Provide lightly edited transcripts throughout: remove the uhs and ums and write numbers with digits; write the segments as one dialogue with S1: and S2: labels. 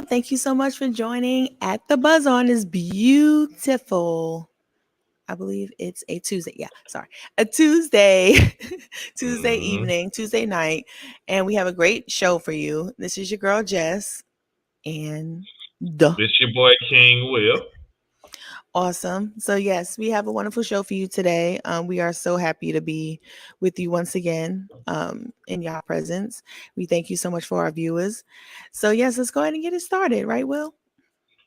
S1: y'all. Thank you so much for joining at the Buzz on this beautiful. I believe it's a Tuesday. Yeah, sorry. A Tuesday, Tuesday
S2: Mm-hmm.
S1: evening, Tuesday night. And we have a great show for you. This is your girl, Jess. And duh.
S2: This your boy King Will.
S1: Awesome. So, yes, we have a wonderful show for you today. We are so happy to be with you once again in y'all presence. We thank you so much for our viewers. So, yes, let's go ahead and get it started, right, Will?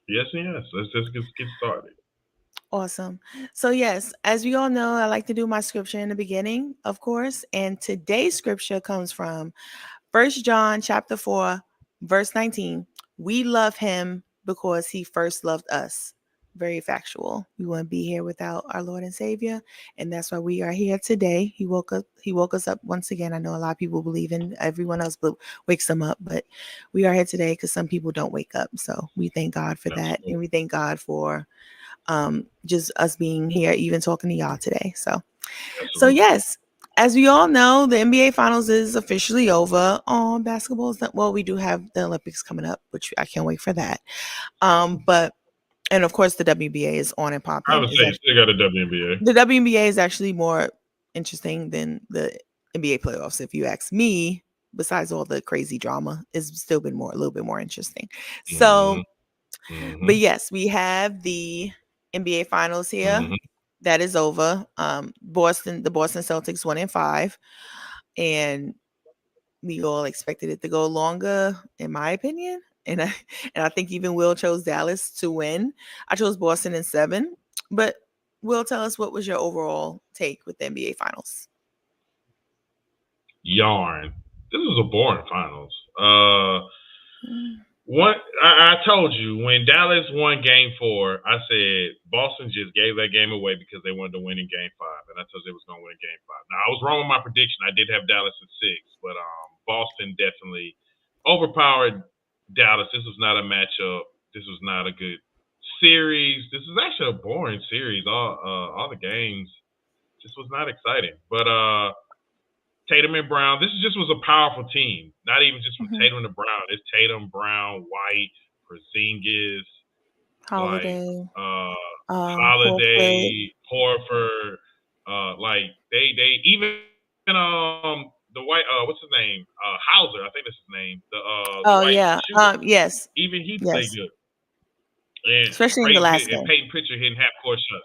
S2: Yes, yes. Let's just get started.
S1: Awesome. So, yes, as we all know, I like to do my scripture in the beginning, of course. And today's scripture comes from First John chapter 4, verse 19. We love him because he first loved us. Very factual. We wouldn't be here without our Lord and Savior, and that's why we are here today. He woke us up once again. I know a lot of people believe in everyone else wakes them up, but we are here today because some people don't wake up. So we thank God for that, and
S2: Absolutely.
S1: we thank God for just us being here, even talking to y'all today. So
S2: Absolutely.
S1: yes, as we all know, the NBA Finals is officially over. On basketball is not, well, we do have the Olympics coming up, which I can't wait for that. But and of course the WBA is on and
S2: I
S1: popping.
S2: would
S1: Is
S2: say you
S1: that
S2: still got a WNBA.
S1: the WNBA is actually more interesting than the NBA playoffs, if you ask me. Besides all the crazy drama, it's still been a little bit more interesting.
S2: Mm-hmm.
S1: So, but
S2: Mm-hmm.
S1: yes, we have the NBA Finals here.
S2: Mm-hmm.
S1: That is over. The Boston Celtics 1-5, and we all expected it to go longer, in my opinion. And I think even Will chose Dallas to win. I chose Boston in 7. But Will, tell us, what was your overall take with the NBA Finals?
S2: Yarn. This was a boring finals.
S1: Mm.
S2: One, I told you when Dallas won Game 4, I said Boston just gave that game away because they wanted to win in Game 5, and I told you they was going to win in Game 5. Now I was wrong with my prediction. I did have Dallas in 6, but Boston definitely overpowered Dallas. This was not a matchup. This was not a good series. This was actually a boring series. All the games just was not exciting. But Tatum and Brown. This just was a powerful team. Not even just from
S1: Mhm.
S2: Tatum and Brown. It's Tatum, Brown, White, Porzingis, like
S1: Holiday, Horford.
S2: Holiday, Horford. Like they even the white what's his name Hauser. I think that's his name. The
S1: Oh
S2: white
S1: yeah.
S2: shooter.
S1: Yes.
S2: Even he played
S1: Yes.
S2: good. And
S1: Especially in the last game.
S2: Peyton Pritchard hitting half court shots.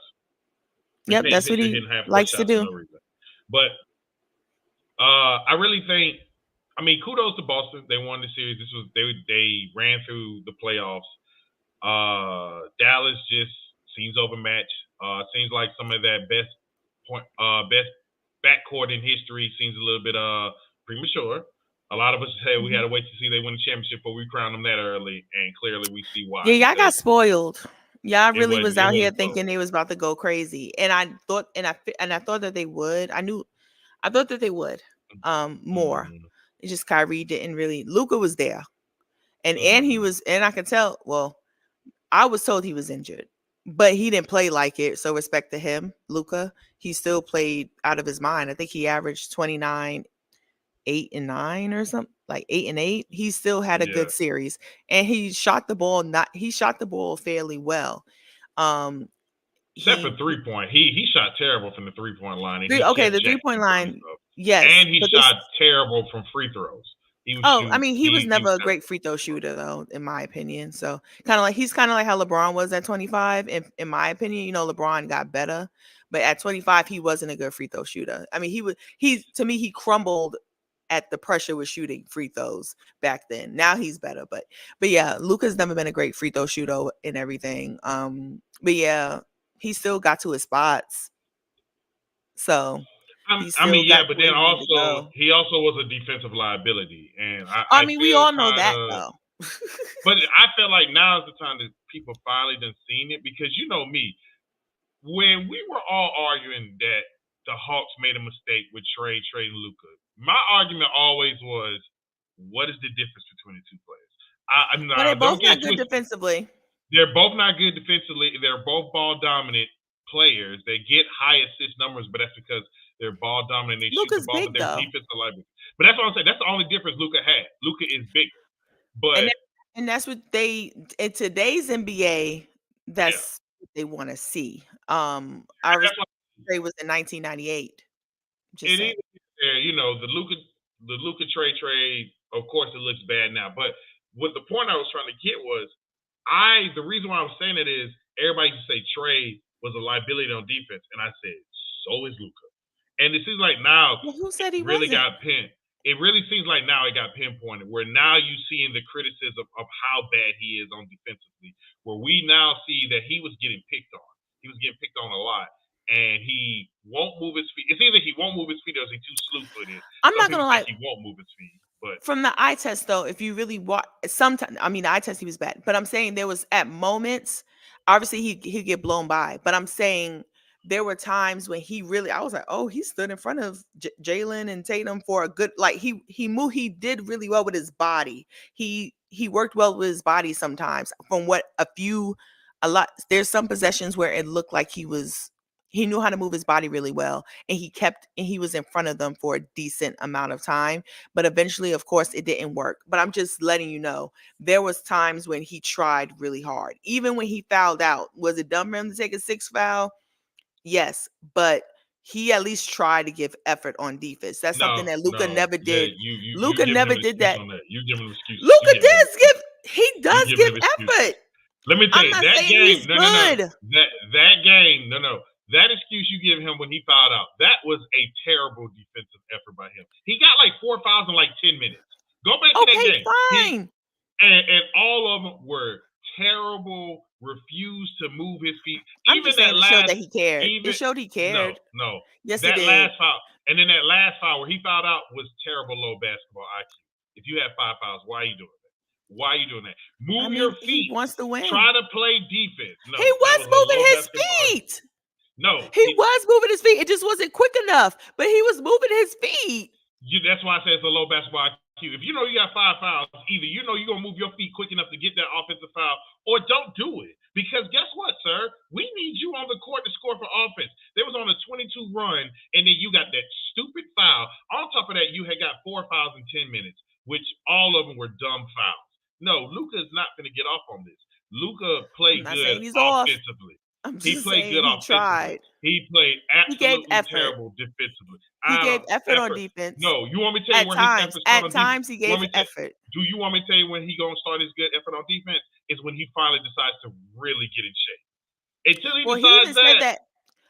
S2: And
S1: Yep,
S2: Peyton
S1: that's what
S2: Pritchard
S1: he
S2: hitting half court
S1: likes to
S2: shots for
S1: do.
S2: no reason. But I really think. I mean, kudos to Boston. They won the series. They ran through the playoffs. Dallas just seems overmatched. Seems like some of that best backcourt in history seems a little bit premature. A lot of us said we had
S1: Mhm.
S2: to wait to see they win the championship, but we crowned them that early, and clearly we see why
S1: Yeah, y'all got
S2: because
S1: spoiled. Y'all really was
S2: it
S1: out here
S2: wasn't so.
S1: thinking they was about to go crazy, and I thought that they would. I thought that they would. More.
S2: Mm-hmm.
S1: It's just Kyrie didn't really. Luca was there, and he
S2: Mm-hmm.
S1: was, and I could tell. Well, I was told he was injured, but he didn't play like it. So respect to him, Luca. He still played out of his mind. I think he averaged 29, 8 and 9 or something, like 8 and 8. He still had a
S2: Yeah.
S1: good series, and he shot the ball fairly well. Um,
S2: Except for
S1: he
S2: 3 point, he shot terrible from the 3 point line, and
S1: three
S2: he
S1: okay,
S2: kept
S1: the 3 point
S2: jacking for
S1: line,
S2: himself.
S1: yes,
S2: And he
S1: but this
S2: shot terrible from free throws. He was
S1: oh, I
S2: shooting.
S1: mean, he was
S2: He
S1: never
S2: was
S1: a
S2: kind of
S1: great free throw shooter though, in my opinion. So he's kind of like how LeBron was at 25. In my opinion, LeBron got better, but at 25, he wasn't a good free throw shooter. I mean, he to me he crumbled at the pressure with shooting free throws back then. Now he's better, but yeah, Luka's never been a great free throw shooter and everything. But yeah, he still got to his spots, so he
S2: I
S1: still
S2: mean, yeah,
S1: got to
S2: but
S1: where
S2: then
S1: he needed to
S2: also
S1: go.
S2: he also was a defensive liability, and
S1: I
S2: I
S1: mean, we
S2: feel
S1: all know
S2: kind
S1: that
S2: of.
S1: though.
S2: But I feel like now is the time that people finally done seen it because you know me, when we were all arguing that the Hawks made a mistake with trading Luca, my argument always was, what is the difference between the two players?
S1: Well, they're
S2: Now,
S1: both
S2: don't get
S1: not
S2: it
S1: good
S2: twisted.
S1: defensively.
S2: They're both not good defensively. They're both ball dominant players. They get high assist numbers, but that's because they're ball dominant. They shoot the
S1: Luka's
S2: ball, but
S1: big
S2: they're
S1: though,
S2: defensive liability. But that's what I'm saying. That's the only difference Luca had. Luca is bigger,
S1: and
S2: but
S1: And that's what they in today's NBA,
S2: Yeah,
S1: that's what they want to see.
S2: and
S1: Our
S2: that's why
S1: trade was in 1998. Just
S2: it
S1: saying.
S2: is there. You know, the Luca trade. Of course, it looks bad now, but what the point I was trying to get was, the reason why I was saying it is everybody used to say Trey was a liability on defense, and I said so is Luca. And it seems like now
S1: Well, who
S2: it
S1: said he
S2: really
S1: wasn't?
S2: got pinned. It really seems like now it got pinpointed, where now you seeing the criticism of how bad he is on defensively, where we now see that he was getting picked on. He was getting picked on a lot, and he won't move his feet. It's either he won't move his feet or is he too slew footed.
S1: I'm
S2: Some
S1: not gonna
S2: people think
S1: lie.
S2: he won't move his feet, but
S1: From the eye test, though, if you really watch, sometimes I mean, the eye test he was bad, but I'm saying there was at moments. Obviously, he'd get blown by, but I'm saying there were times when he really, I was like, oh, he stood in front of Jalen and Tatum for a good, like he moved, he did really well with his body. He worked well with his body sometimes. From what a lot, there's some possessions where it looked like he knew how to move his body really well, and he was in front of them for a decent amount of time, but eventually, of course, it didn't work. But I'm just letting you know, there was times when he tried really hard. Even when he fouled out, was it dumb for him to take a six foul? Yes, but he at least tried to give effort on defense. That's something
S2: no,
S1: that Luca
S2: no,
S1: never
S2: yeah,
S1: did.
S2: you
S1: Luca
S2: giving him
S1: never
S2: an
S1: did
S2: excuse
S1: that.
S2: on that. You giving him excuses. You
S1: Luca
S2: giving him excuses.
S1: he
S2: You
S1: does
S2: giving
S1: give
S2: him
S1: effort.
S2: excuses. Let me tell
S1: I'm
S2: you
S1: not
S2: that
S1: saying
S2: game.
S1: he's
S2: No, no, no.
S1: good.
S2: That game. No, no. That excuse you give him when he fouled out. That was a terrible defensive effort by him. He got like 4 fouls in like 10 minutes. Go back to that
S1: Okay,
S2: game.
S1: fine.
S2: And all of them were terrible. Refused to move his feet.
S1: I'm
S2: Even
S1: just saying
S2: that
S1: it showed
S2: last.
S1: that he cared. It
S2: Even
S1: showed he
S2: no,
S1: cared.
S2: no.
S1: Yes, it
S2: That
S1: did.
S2: last foul. And then that last foul where he fouled out was terrible low basketball IQ. If you have 5 fouls, why are you doing that? Why are you doing that?
S1: I
S2: Move your
S1: mean, he
S2: feet.
S1: wants to win.
S2: Try to play defense.
S1: He
S2: No, that
S1: was
S2: was a
S1: moving
S2: low
S1: his
S2: basketball.
S1: feet.
S2: No,
S1: He was moving his feet. It just wasn't quick enough, but he was moving his feet.
S2: that's why I say it's a low basketball IQ. If you know you got 5 fouls, either you know you're gonna move your feet quick enough to get that offensive foul, or don't do it. Because guess what, sir? We need you on the court to score for offense. They was on a 22 run, and then you got that stupid foul. On top of that, you had got 4 fouls in 10 minutes, which all of them were dumb fouls. No, Luka is not going to get off on this. Luka
S1: I'm
S2: played
S1: not
S2: good
S1: saying he's off.
S2: offensively.
S1: I'm
S2: He
S1: just
S2: played
S1: saying
S2: good
S1: he
S2: offensively.
S1: tried.
S2: He played
S1: He gave
S2: absolutely
S1: effort.
S2: terrible defensively.
S1: He gave effort on
S2: Effort.
S1: defense.
S2: No, you want me to tell you
S1: At
S2: where his
S1: times,
S2: effort's caught
S1: at
S2: on defense?
S1: times he
S2: You want
S1: gave
S2: me to?
S1: effort.
S2: Do you want me to tell you when he gonna start his good effort on defense? Is when he finally decides to really get in shape. Until he
S1: Well, he
S2: decides
S1: even said
S2: that,
S1: that.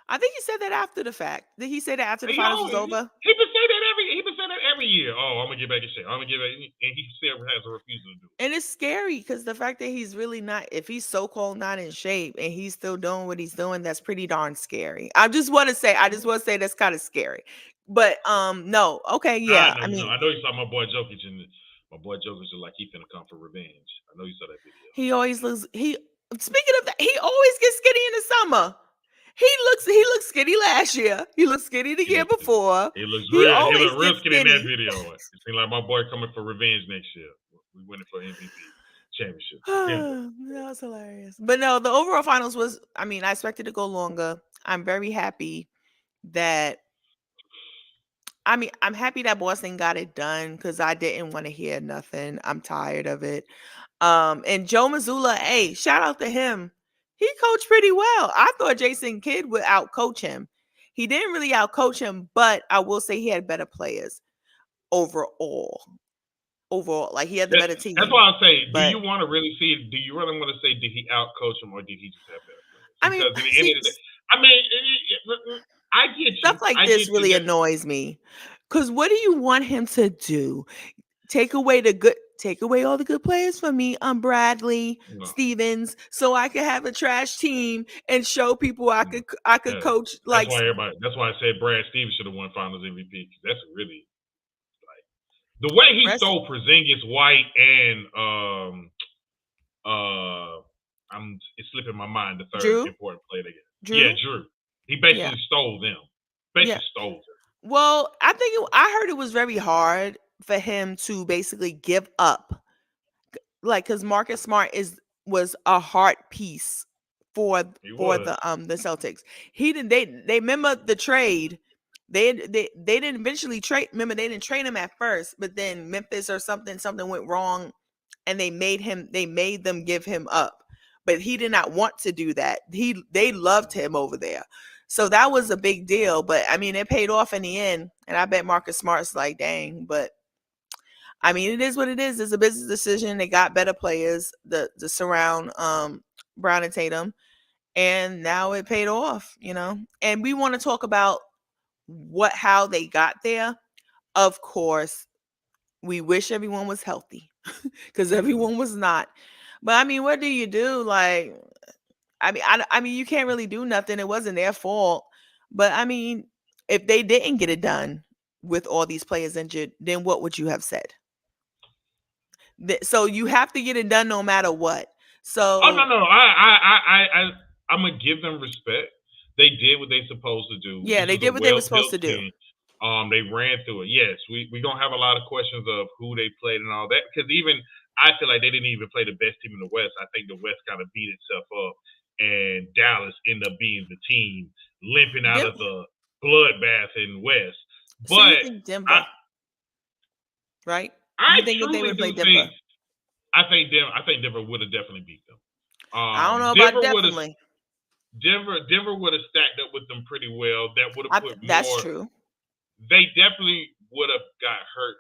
S1: I think he said that after the fact. Did he say that after the
S2: he
S1: finals was
S2: always
S1: over?
S2: he been saying that every year. Oh, I'm gonna get back in shape. I'm gonna get back, and he still has a refusal to do it.
S1: And it's scary because the fact that he's really not, if he's so called not in shape and he's still doing what he's doing, that's pretty darn scary. I just want to say that's kind of scary. But no, okay,
S2: I
S1: yeah.
S2: know
S1: I
S2: you know.
S1: mean,
S2: I know you saw my boy Jokic, and my boy Jokic is like he finna come for revenge. I know you saw that video.
S1: he always looks he speaking of that, he always gets skinny in the summer. He looks skinny last year. He looked skinny the
S2: He
S1: year
S2: looks
S1: before.
S2: he looks
S1: He
S2: real he
S1: always
S2: looked real
S1: gets
S2: skinny in that
S1: skinny.
S2: video. It seemed like my boy coming for revenge next year. We winning for MVP championship. Him.
S1: That was hilarious. But no, the overall finals was, I mean, I expected to go longer. I'm very happy that, I mean, I'm happy that Boston got it done because I didn't want to hear nothing. I'm tired of it. And Joe Mazzulla, hey, shout out to him. He coached pretty well. I thought Jason Kidd would outcoach him. He didn't really outcoach him, but I will say he had better players overall. Overall, like he had the better
S2: That's
S1: team.
S2: why I say, do
S1: But
S2: you want to really see? Do you really want to say did he outcoach him or did he just have better players?
S1: I mean,
S2: Because in the end
S1: see,
S2: of the day, I mean, I get
S1: stuff
S2: you.
S1: like
S2: I
S1: this
S2: get you.
S1: really annoys me. Cause what do you want him to do? Take away all the good players from me. I'm Bradley
S2: No,
S1: Stevens, so I could have a trash team and show people
S2: no.
S1: I could
S2: Yeah,
S1: coach
S2: that's
S1: like
S2: why everybody. That's why I said Brad Stevens should have won Finals MVP. 'Cause that's really the way he
S1: rest
S2: stole Porzingis, White, and uh, it's slipping my mind the third
S1: Drew.
S2: important player again. Yeah,
S1: Drew.
S2: Drew. He
S1: Yeah.
S2: basically stole them.
S1: Yeah.
S2: Basically stole them.
S1: Well, I heard it was very hard for him to basically give up, like, because Marcus Smart was a heart piece for
S2: He was.
S1: the Celtics. He didn't they remember the trade. They didn't eventually trade. Remember, they didn't trade him at first, but then Memphis or something went wrong. and they made them give him up. But he did not want to do that. They loved him over there. So that was a big deal. But I mean, it paid off in the end. And I bet Marcus Smart's like, dang. But I mean, it is what it is. It's a business decision. They got better players the surround Brown and Tatum, and now it paid off, you know. And we want to talk about how they got there. Of course, we wish everyone was healthy because everyone was not. But I mean, what do you do? Like, I mean, you can't really do nothing. It wasn't their fault. But I mean, if they didn't get it done with all these players injured, then what would you have said? So you have to get it done no matter what.
S2: Oh no
S1: So
S2: no, I'm gonna give them respect. They did what they supposed to do.
S1: yeah,
S2: This
S1: they
S2: was
S1: did
S2: a
S1: what they were
S2: well
S1: supposed
S2: built
S1: to do.
S2: team. They ran through it. Yes, we gonna have a lot of questions of who they played and all that because even I feel like they didn't even play the best team in the West. I think the West kind of beat itself up, and Dallas ended up being the team limping out of the bloodbath in West.
S1: So you
S2: But
S1: think
S2: I
S1: Denver, right?
S2: I
S1: You think that they would
S2: truly
S1: have
S2: do
S1: played
S2: think
S1: Denver?
S2: I think Denver would have definitely beat them.
S1: I don't know about
S2: Denver would have
S1: definitely.
S2: Denver would have stacked up with them pretty well. That would have put
S1: That's
S2: more.
S1: true.
S2: They definitely would have got hurt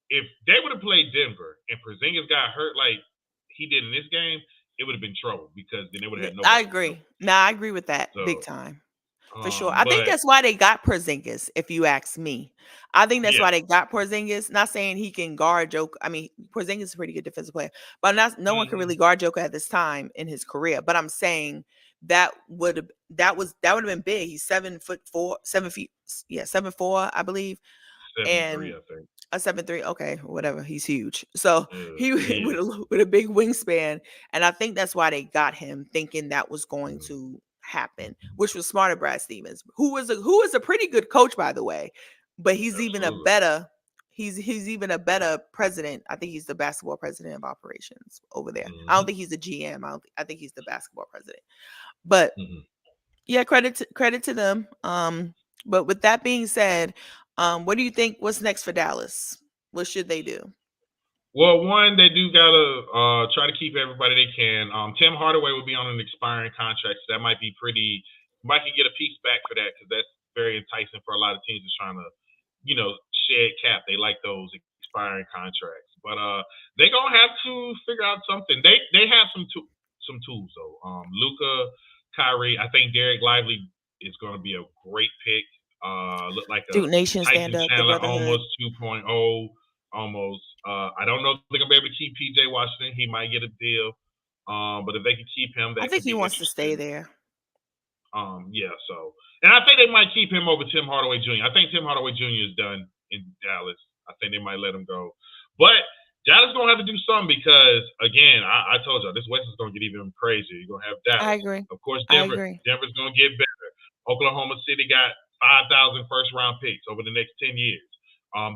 S2: if they would have played Denver and Porzingis got hurt like he did in this game. It would have been trouble because then they would have had
S1: I
S2: nobody to throw.
S1: agree. Nah, I agree with that big
S2: So,
S1: time. For sure. I think
S2: but
S1: that's why they got Porzingis, if you ask me. I think that's
S2: yeah,
S1: why they got Porzingis. Not saying he can guard Joker. I mean, Porzingis is a pretty good defensive player, but no one can
S2: hmm
S1: really guard Joker at this time in his career. But I'm saying that would have been big. He's 7'4", 7 feet, yeah, 7'4", I believe,
S2: 7'3",
S1: and
S2: I think.
S1: a 7'3", okay, whatever. He's huge. So he
S2: He
S1: with
S2: is.
S1: a big wingspan, and I think that's why they got him, thinking that was going
S2: Mm,
S1: to happen, which was smart of Brad Stevens, who is a pretty good coach, by the way. But
S2: absolutely.
S1: he's even a better president. I think he's the basketball president of operations over there. I don't
S2: hmm
S1: think he's the GM. I think he's the basketball president. But
S2: hmm
S1: yeah, credit to them. But with that being said, what do you think? What's next for Dallas? What should they do?
S2: Well, one, they do gotta try to keep everybody they can. Tim Hardaway will be on an expiring contract, so that might be pretty. Might can get a piece back for that because that's very enticing for a lot of teams that's trying to, shed cap. They like those expiring contracts, but they gonna have to figure out something. They have some tools though. Luca, Kyrie. I think Derek Lively is gonna be a great pick. Look like a
S1: Duke Nation, stand
S2: Tyson
S1: up, the
S2: Chandler
S1: Brotherhood.
S2: almost 2.0 almost. I don't know if they're gonna be able to keep PJ Washington. He might get a deal. But if they can keep him,
S1: I
S2: that
S1: think
S2: could
S1: he
S2: be
S1: wants to stay
S2: interesting.
S1: there.
S2: Yeah. So, and I think they might keep him over Tim Hardaway Jr. I think Tim Hardaway Jr. is done in Dallas. I think they might let him go. But Dallas gonna have to do something because again, I told you this West is gonna get even crazier. You're gonna have
S1: I
S2: Dallas,
S1: agree.
S2: of course.
S1: I agree.
S2: Denver's gonna get better. Oklahoma City got 5,000 first round picks over the next 10 years.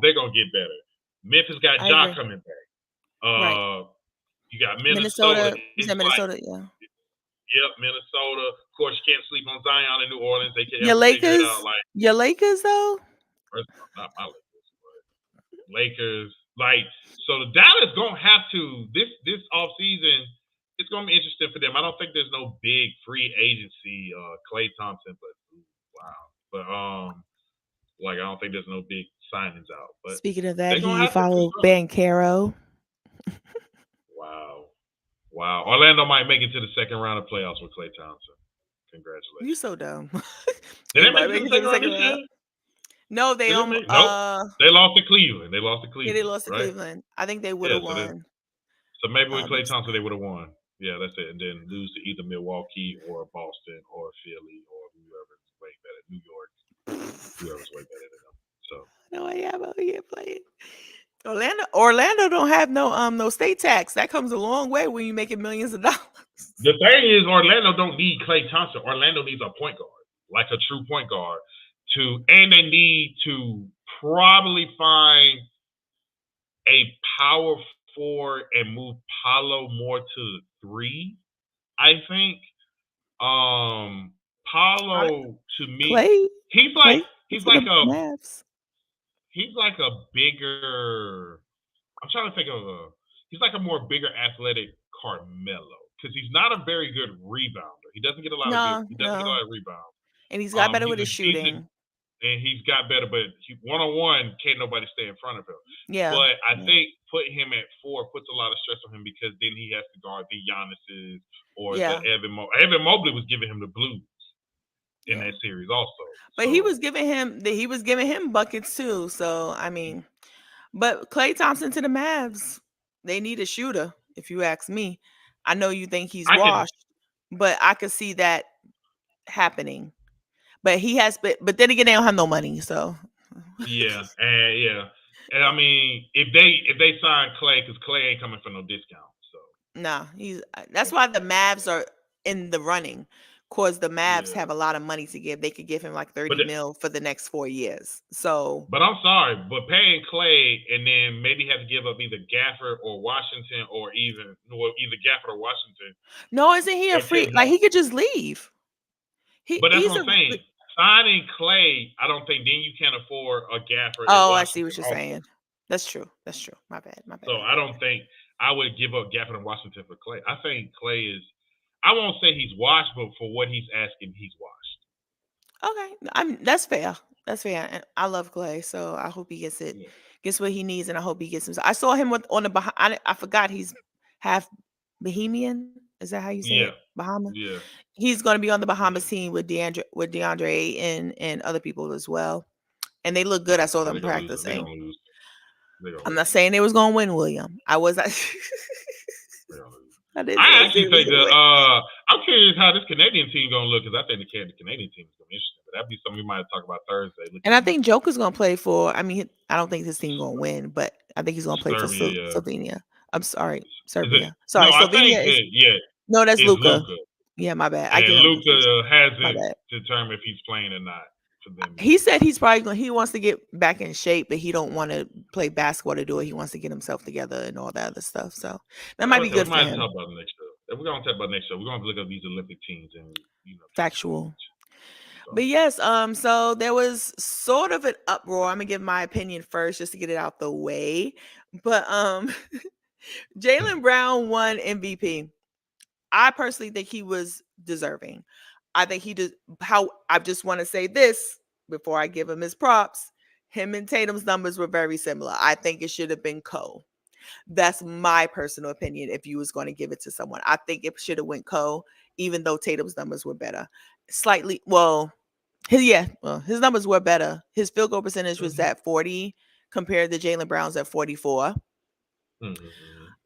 S2: They're gonna get better. Memphis got
S1: I
S2: Ja
S1: agree.
S2: coming back.
S1: Right.
S2: You got Minnesota.
S1: Minnesota. You
S2: It's
S1: said
S2: like,
S1: Minnesota. Yeah.
S2: yep, Minnesota. Of course, you can't sleep on Zion in New Orleans. They can
S1: Your
S2: ever figure it out.
S1: Lakers.
S2: Like,
S1: Your Lakers though.
S2: first of all, not my Lakers, but Lakers. Like, so Dallas gonna have to this off season. It's gonna be interesting for them. I don't think there's no big free agency. Klay Thompson, but wow. But like I don't think there's no big signings out. But
S1: Speaking of that,
S2: they're gonna
S1: he
S2: have to do
S1: followed
S2: something.
S1: Bancaro.
S2: Wow. Wow. Orlando might make it to the second round of playoffs with Klay Thompson.
S1: You
S2: Congratulations.
S1: so dumb.
S2: Did
S1: They
S2: they make
S1: might
S2: it to
S1: make
S2: the
S1: it to
S2: second
S1: the
S2: round
S1: second
S2: this year?
S1: round. No, they
S2: Did they make?
S1: almost
S2: Nope. They lost to Cleveland. They lost to
S1: yeah, they
S2: Cleveland,
S1: lost to
S2: right?
S1: Cleveland. I think they would
S2: Yeah.
S1: have won.
S2: So maybe with Klay
S1: This
S2: Thompson they would have won. Yeah, that's it. And then lose to either Milwaukee or Boston or Philly or whoever's way better. New York, whoever's way better than them. So
S1: no idea about here playing. Orlando don't have no state tax. That comes a long way when you making millions of dollars.
S2: the thing is, Orlando don't need Klay Thompson. Orlando needs a point guard, like a true point guard, and they need to probably find a power forward and move Paolo more to the three. I think
S1: I,
S2: Paolo to me,
S1: Clay,
S2: he's like
S1: Clay
S2: he's
S1: for
S2: like
S1: the
S2: a
S1: Mavs.
S2: he's like a bigger. I'm trying to think of a. he's like a more bigger athletic Carmelo because he's not a very good rebounder. He doesn't get a lot of good.
S1: No,
S2: He doesn't get a
S1: no.
S2: lot of rebounds.
S1: And he's got better
S2: He's
S1: with
S2: a
S1: his
S2: decent
S1: shooting.
S2: and he's got better, but one on one can't nobody stay in front of him.
S1: Yeah.
S2: But I
S1: Yeah.
S2: think putting him at 4 puts a lot of stress on him because then he has to guard the Giannis's or the
S1: Yeah.
S2: Evan Mobley was giving him the blues in
S1: Yeah.
S2: that series also.
S1: But
S2: So
S1: he was giving him buckets too. So I mean, but Klay Thompson to the Mavs, they need a shooter, if you ask me. I know you think he's
S2: I can
S1: washed, but I could see that happening. But he has but then again they don't have no money, so
S2: yeah. And I mean, if they sign Clay, because Clay ain't coming for no discount. So
S1: nah, he's that's why the Mavs are in the running. Cause the Mavs
S2: yeah,
S1: have a lot of money to give. They could give him like
S2: but
S1: 30 mil for the next 4 years. So
S2: but I'm sorry, but paying Clay and then maybe have to give up either Gafford or Washington or either Gafford or Washington
S1: no, isn't he a
S2: or
S1: free
S2: Tim
S1: like he
S2: Hardaway.
S1: could just leave.
S2: But that's
S1: He's
S2: what
S1: a
S2: I'm saying. Signing Clay, I don't think then you can't afford a Gafford and
S1: oh, I see what
S2: Washington
S1: you're
S2: also.
S1: saying. That's true. That's true. My bad. My bad.
S2: So
S1: My
S2: I
S1: bad.
S2: don't think I would give up Gafford and Washington for Clay. I think Clay is. I won't say he's washed, but for what he's asking, he's washed.
S1: Okay, I'm that's fair. That's fair. And I love Clay, so I hope he
S2: Yeah,
S1: gets what he needs, and I hope he gets him. I saw him with on the I forgot he's half Bahamian. Is that how you say it?
S2: yeah,
S1: Bahama.
S2: yeah,
S1: He's going to be on the
S2: yeah.
S1: Bahamas team with DeAndre Ayton and other people as well, and they look good. I saw
S2: They're
S1: them
S2: gonna lose. They're
S1: practicing.
S2: gonna lose. They're gonna
S1: I'm not
S2: lose.
S1: saying they was going to win, William. I was.
S2: They're gonna lose.
S1: I didn't say
S2: I
S1: they
S2: actually
S1: was
S2: think
S1: going to
S2: the
S1: win.
S2: I'm curious how this Canadian team gonna look because I think the Canadian team is gonna be interesting. But that'd be something we might talk about Thursday.
S1: And
S2: Looking
S1: I
S2: at
S1: think Joker's gonna play for. I mean, I don't think this team gonna win, but I think he's gonna play for
S2: Serbia.
S1: Slovenia. I'm sorry,
S2: Is it?
S1: Serbia.
S2: No,
S1: Sorry,
S2: I think
S1: Slovenia is
S2: that yeah,
S1: no, that's
S2: it's
S1: Luca.
S2: Luca,
S1: Yeah, my bad. I
S2: and
S1: get him
S2: Luca
S1: confused. My
S2: hasn't
S1: bad.
S2: determined if he's playing or not for them
S1: He
S2: either.
S1: said he's probably going. He wants to get back in shape, but he don't want to play basketball to do it. He wants to get himself together and all that other stuff. So that might be
S2: Okay, we
S1: good for
S2: might have to
S1: him.
S2: talk about it next show. If we're gonna talk about next show, we're gonna look at these Olympic teams and talk about
S1: Factual.
S2: each. So
S1: But yes, so there was sort of an uproar. I'm gonna give my opinion first, just to get it out the way. But Jalen Brown won MVP. I personally think he was deserving. I think he did. How I just want to say this before I give him his props. Him and Tatum's numbers were very similar. I think it should have been Co. That's my personal opinion. If you was going to give it to someone, I think it should have went Co. Even though Tatum's numbers were better, slightly. Well, his numbers were better. His field goal percentage was
S2: mm-hmm.
S1: at 40 compared to Jalen Brown's at 44.
S2: Mm-hmm.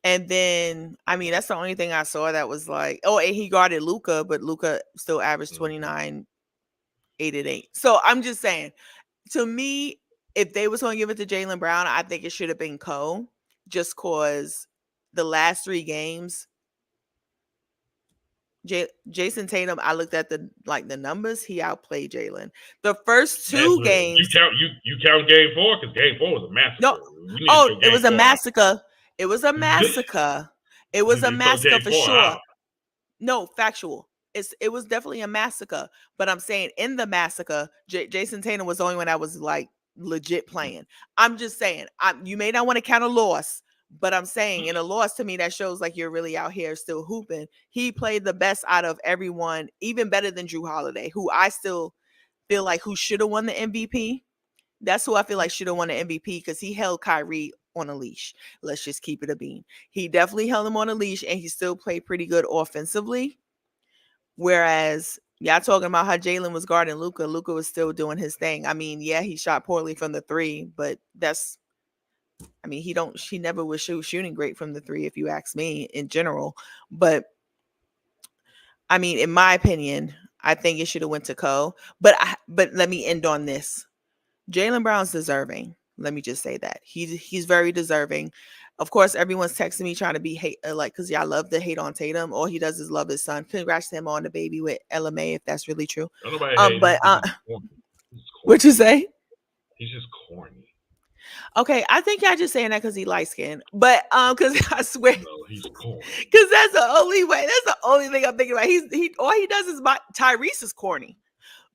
S1: And then, I mean, that's the only thing I saw that was like, oh, and he guarded Luca, but Luca still averaged
S2: Mm-hmm.
S1: 29, 8 and 8. So I'm just saying, to me, if they was going to give it to Jalen Brown, I think it should have been Co. Just cause the last 3 games, Jason Tatum, I looked at the numbers, he outplayed Jalen. The first
S2: That's
S1: two
S2: what
S1: games,
S2: you count game 4 because game 4 was a
S1: no,
S2: massacre. We need to
S1: oh,
S2: throw
S1: it
S2: game
S1: was a
S2: 4 out.
S1: massacre. It was a massacre. It
S2: We
S1: was a
S2: need to throw
S1: massacre
S2: game
S1: for
S2: 4
S1: sure.
S2: out.
S1: No, factual. It was definitely a massacre. But I'm saying in the massacre, Jason Tatum was the only one that was like legit playing. I'm just saying, you may not want to count a loss, but I'm saying in a loss to me that shows like you're really out here still hooping. He played the best out of everyone, even better than Drew Holiday, who I still feel like who should have won the MVP. That's who I feel like should have won the MVP because he held Kyrie on a leash. Let's just keep it a bean. He definitely held him on a leash and he still played pretty good offensively. Whereas y'all talking about how Jalen was guarding Luca. Luca was still doing his thing. I mean, yeah, he shot poorly from the 3, but he never was shooting great from the 3 if you ask me in general. But I mean, in my opinion, I think it should have went to Co. But let me end on this. Jalen Brown's deserving. Let me just say that he's very deserving. Of course, everyone's texting me trying to be hate like because y'all love to hate on Tatum. All he does is love his son. Congrats to him on the baby with LMA if that's really true.
S2: Don't nobody hate.
S1: But
S2: He's just corny. He's
S1: what
S2: corny.
S1: you say?
S2: He's just corny.
S1: Okay, I think y'all just saying that because he light skinned. But because I swear,
S2: No, he's corny.
S1: because that's the only way. That's the only thing I'm thinking about. He all he does is Tyrese is corny.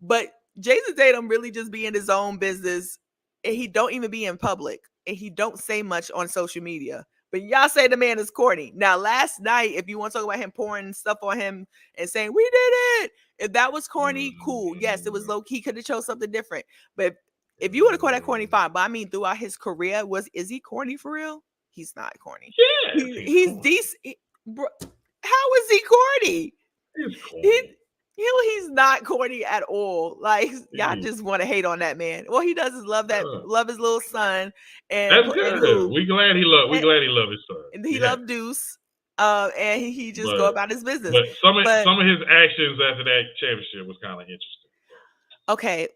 S1: But Jason Tatum really just be in his own business, and he don't even be in public, and he don't say much on social media. But y'all say the man is corny. Now, last night, if you want to talk about him pouring stuff on him and saying we did it, if that was corny, cool. Yes, it was low key. Could have chose something different. But if you want to call that corny, fine. But I mean, throughout his career, is he corny for real? He's not corny.
S2: Yes, he's
S1: He's
S2: corny.
S1: decent. How is he corny?
S2: He's
S1: He
S2: corny.
S1: he's not corny at all. Like y'all
S2: He,
S1: just want to hate on that man. All he does is
S2: uh,
S1: love his little son
S2: that's
S1: and
S2: good.
S1: who
S2: We
S1: and,
S2: glad he loved his son.
S1: and
S2: We
S1: he
S2: happy.
S1: loved Deuce. And he just go
S2: But
S1: about his business.
S2: but
S1: But
S2: some of his actions after that championship was kind of interesting.
S1: okay,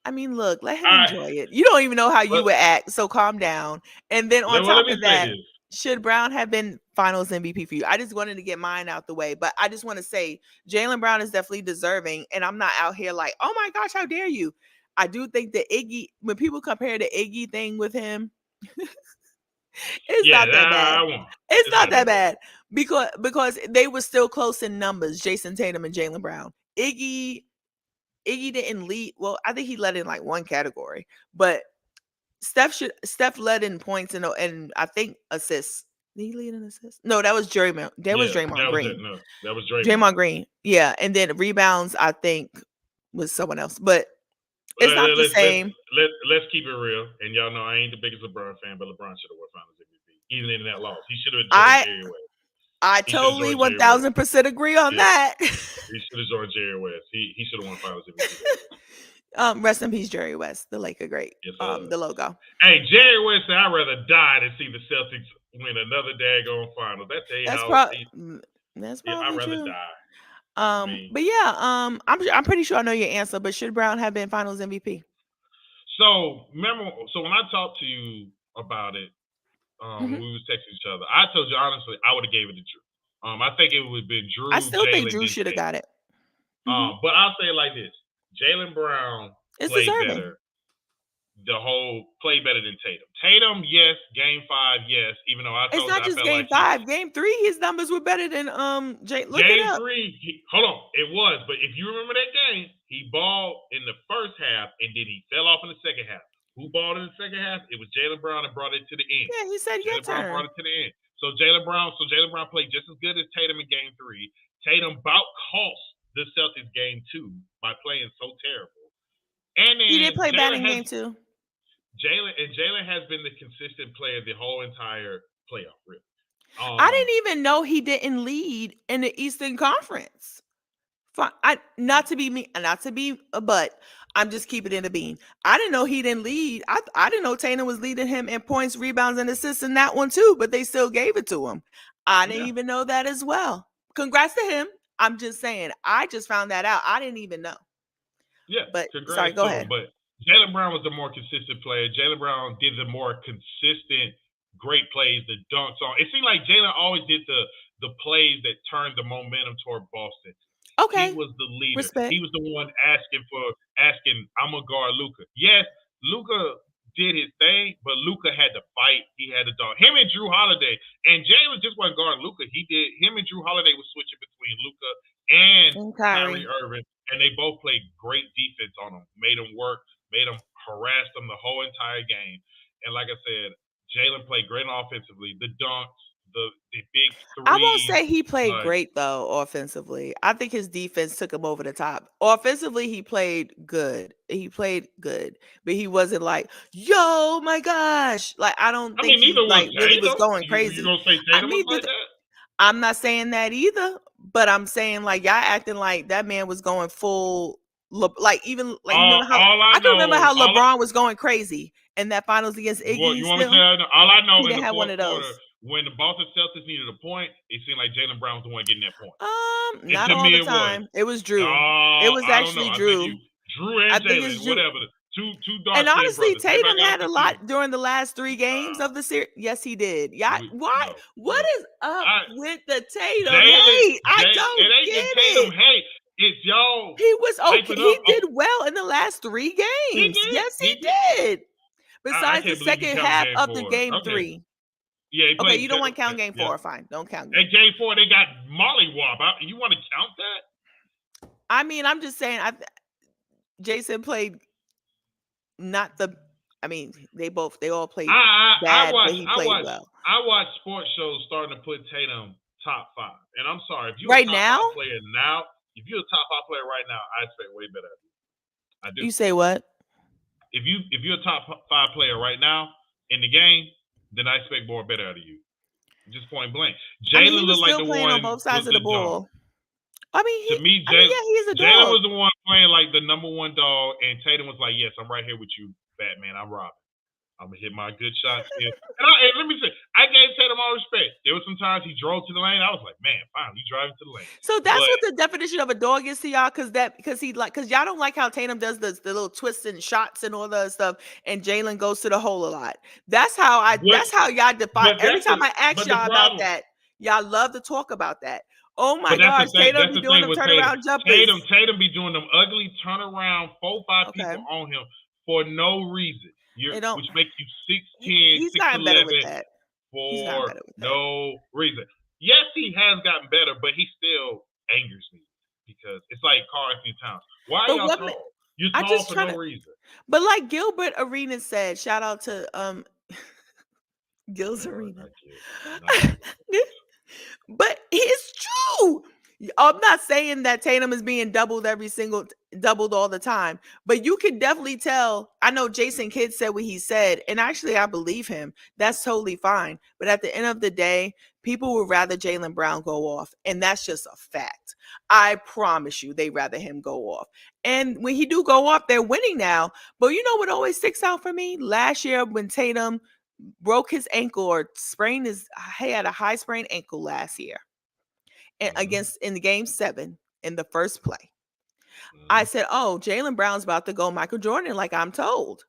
S1: I mean, look, let him
S2: I
S1: enjoy it. You don't even know how you
S2: but
S1: would act, so calm down. And then on
S2: let
S1: top
S2: me
S1: of
S2: say
S1: that,
S2: this.
S1: should Brown have been Finals MVP for you? I just wanted to get mine out the way, but I just want to say Jaylen Brown is definitely deserving, and I'm not out here like, oh my gosh, how dare you? I do think the Iggy, when people compare the Iggy thing with him, it's
S2: Yeah,
S1: not that bad.
S2: I won't.
S1: It's
S2: It's
S1: not
S2: not
S1: that
S2: that bad.
S1: bad because they were still close in numbers, Jason Tatum and Jaylen Brown. Iggy didn't lead. Well, I think he led in like one category, but Steph led in points and I think assists. Did he lead in assists? No, that was Draymond. That was
S2: Yeah,
S1: Draymond
S2: that was it.
S1: Green.
S2: No, that was Draymond.
S1: Draymond Green. Yeah, and then rebounds I think was someone else, but it's
S2: Let,
S1: not
S2: let,
S1: the
S2: let's let's
S1: same.
S2: let's keep it real. And y'all know I ain't the biggest LeBron fan, but LeBron should have won Finals MVP, even in that loss. He should have joined
S1: I
S2: Jerry West.
S1: I
S2: He should have
S1: totally
S2: joined Jerry West.
S1: 1000% agree on
S2: Yeah,
S1: that.
S2: he should have joined Jerry West. He should have won Finals MVP that year.
S1: Rest in peace, Jerry West, the Laker great.
S2: Yes,
S1: The logo.
S2: Hey, Jerry West said, I'd rather die than see the Celtics win another daggone final. That's
S1: That's
S2: how
S1: probably
S2: he,
S1: that's
S2: yeah, I'd
S1: probably
S2: rather
S1: true.
S2: die. I mean,
S1: But yeah, I'm pretty sure I know your answer. But should Brown have been Finals MVP?
S2: so remember, so when I talked to you about it, when
S1: Hmm.
S2: we was texting each other, I told you honestly, I would have gave it to Drew. I think it would have been
S1: I
S2: Drew,
S1: still think
S2: Jalen,
S1: Drew
S2: then
S1: should have
S2: Tatum.
S1: got it. Hmm.
S2: But I'll say it like this: Jalen Brown
S1: It's
S2: played
S1: deserving.
S2: better. Played better than Tatum. Tatum, yes. Game 5, yes. Even though I
S1: It's
S2: told you
S1: not
S2: I
S1: just
S2: felt like
S1: game 5. Game 3, his numbers were better than Jay. Look it
S2: Game
S1: up.
S2: 3, hold on, it was. But if you remember that game, he balled in the first half, and then he fell off in the second half. Who balled in the second half? It was Jalen Brown that brought it to the end.
S1: Yeah, he said your
S2: Jalen Brown brought
S1: turn.
S2: it to the end. So Jalen Brown played just as good as Tatum in Game 3. Tatum about cost the Celtics Game 2 by playing so terrible. And
S1: He
S2: then
S1: did play bad in game 2.
S2: Jalen has been the consistent player the whole entire playoff, really.
S1: I didn't even know he didn't lead in the Eastern Conference. Not to be me, not to be a butt. I'm just keeping it a bean. I didn't know he didn't lead. I didn't know Tatum was leading him in points, rebounds, and assists in that one too, but they still gave it to him. I didn't
S2: Yeah.
S1: even know that as well. Congrats to him. I'm just saying. I just found that out. I didn't even know.
S2: Yeah,
S1: But sorry,
S2: congrats
S1: go
S2: to him.
S1: ahead.
S2: But Jalen Brown was the more consistent player. Jalen Brown did the more consistent, great plays, the dunks on. It seemed like Jalen always did the plays that turned the momentum toward Boston. He
S1: Okay.
S2: was the leader. He
S1: Respect.
S2: was the one asking, I'm gonna guard Luka. Yes, Luka did his thing, but Luka had to fight. He had to dog. Him and Drew Holiday. And Jalen just wasn't guarding Luka. Him and Drew Holiday was switching between Luka and
S1: And
S2: Kyrie
S1: Kyrie.
S2: Irving, and they both played great defense on him. Made him work, made him harass them the whole entire game. And like I said, Jalen played great offensively. The dunks, the big
S1: I won't
S2: threes.
S1: say he played
S2: Like,
S1: great though offensively. I think his defense took him over the top. Offensively, he played good. He played good, but he wasn't like, "Yo, my gosh!" Like I don't
S2: I
S1: think
S2: mean,
S1: he
S2: neither was
S1: like really was
S2: Tatum.
S1: going
S2: You
S1: crazy.
S2: gonna say
S1: I
S2: Tatum was
S1: mean,
S2: like that?
S1: I'm not saying that either, but I'm saying like y'all acting like that man was going full. Like even like you remember how
S2: All I
S1: I can remember
S2: know,
S1: how LeBron was going crazy in that finals against
S2: what
S1: Iggy.
S2: you want me to
S1: Still,
S2: tell you? All I know
S1: he
S2: in
S1: didn't
S2: the
S1: have one
S2: fourth
S1: of
S2: quarter,
S1: those.
S2: when the Boston Celtics needed a point, it seemed like Jalen Brown was the one getting that point. And
S1: Not
S2: to
S1: all
S2: me,
S1: the
S2: it was.
S1: time. It was Drew. It was
S2: I don't know.
S1: actually
S2: I think
S1: Drew.
S2: Drew
S1: I
S2: and
S1: think it's
S2: Jalen,
S1: Drew.
S2: whatever, two dark
S1: And
S2: skinned
S1: honestly,
S2: brothers. Everybody
S1: Tatum
S2: got a
S1: had a
S2: piece of them.
S1: lot during the last 3 games of the series. Yes, he did. Yeah. Why?
S2: No,
S1: What
S2: look.
S1: is up with the Tatum
S2: Jalen,
S1: hate? I
S2: it
S1: don't
S2: ain't the
S1: get
S2: Tatum
S1: it.
S2: hate. It's y'all
S1: He was okay.
S2: hyping
S1: He
S2: up.
S1: did well in the last 3 games. Yes,
S2: He
S1: he
S2: did.
S1: did.
S2: I
S1: Besides the
S2: can't believe you
S1: second
S2: count
S1: half
S2: game
S1: of the
S2: 4.
S1: game
S2: Okay.
S1: 3.
S2: Yeah, he
S1: Okay,
S2: played.
S1: you don't want to count game
S2: Yeah.
S1: 4. Fine. Don't count
S2: And
S1: game.
S2: game 4, they got mollywop. You want to count that?
S1: I mean, I'm just saying. Jason played not the I mean, they all
S2: I
S1: played
S2: I, I
S1: bad, but
S2: watch
S1: he
S2: I
S1: played
S2: watch
S1: well.
S2: I watch sports shows starting to put Tatum top five. And I'm sorry, if you're a
S1: Right
S2: top
S1: now,
S2: five player now, if you're a top five player right now, I expect way better. I do.
S1: you say what?
S2: If you're a top five player right now in the game, then I expect more better out of you. Just point blank.
S1: I mean, he
S2: Jalen
S1: was
S2: looked like
S1: still
S2: the
S1: playing on
S2: one
S1: both sides
S2: with
S1: of the
S2: the dog.
S1: ball. I mean,
S2: To me,
S1: yeah, he's a
S2: Jalen
S1: dog.
S2: was the one playing like the number one dog, and Tatum was like, "Yes, I'm right here with you, Batman. I'm Robin. I'm gonna hit my good shots here." And let me say, I gave Tatum all respect. There were some times he drove to the lane. I was like, "Man, finally, he's driving to the lane."
S1: So that's
S2: But
S1: what the definition of a dog is to y'all, because y'all don't like how Tatum does the little twists and shots and all the other stuff, and Jalen goes to the hole a lot.
S2: what?
S1: That's how y'all define.
S2: But
S1: Every
S2: that's
S1: time I ask
S2: but the
S1: y'all about
S2: problem.
S1: that, y'all love to talk about that. Oh my
S2: But that's the
S1: gosh,
S2: thing.
S1: Tatum
S2: That's
S1: be
S2: the
S1: doing
S2: thing
S1: them
S2: with Tatum.
S1: turnaround jumpers.
S2: Tatum be doing them ugly turnaround, 4-5
S1: Okay,
S2: people on him for no reason.
S1: they don't.
S2: Which make you 6'10",
S1: He's
S2: six
S1: gotten better with
S2: eleven
S1: that. He's gotten
S2: for
S1: better with that.
S2: no reason. Yes, he has gotten better, but he still angers me because it's like Carl Anthony Towns. Why are
S1: But
S2: y'all
S1: what
S2: tall? You're
S1: I
S2: tall
S1: just
S2: for
S1: trying
S2: no
S1: to.
S2: reason.
S1: But like Gilbert Arenas said, shout out to Gil's
S2: Lord,
S1: Arena.
S2: not Gilbert.
S1: But it's true. I'm not saying that Tatum is being doubled all the time, but you can definitely tell. I know Jason Kidd said what he said, and actually I believe him. That's totally fine. But at the end of the day, people would rather Jaylen Brown go off, and that's just a fact. I promise you, they rather him go off. And when he do go off, they're winning now. But you know what always sticks out for me? Last year when Tatum broke his ankle or he had a high sprained ankle last year and
S2: Mm-hmm.
S1: in the game 7 in the first play. I
S2: Mm-hmm.
S1: said, "Oh, Jaylen Brown's about to go Michael Jordan like I'm told."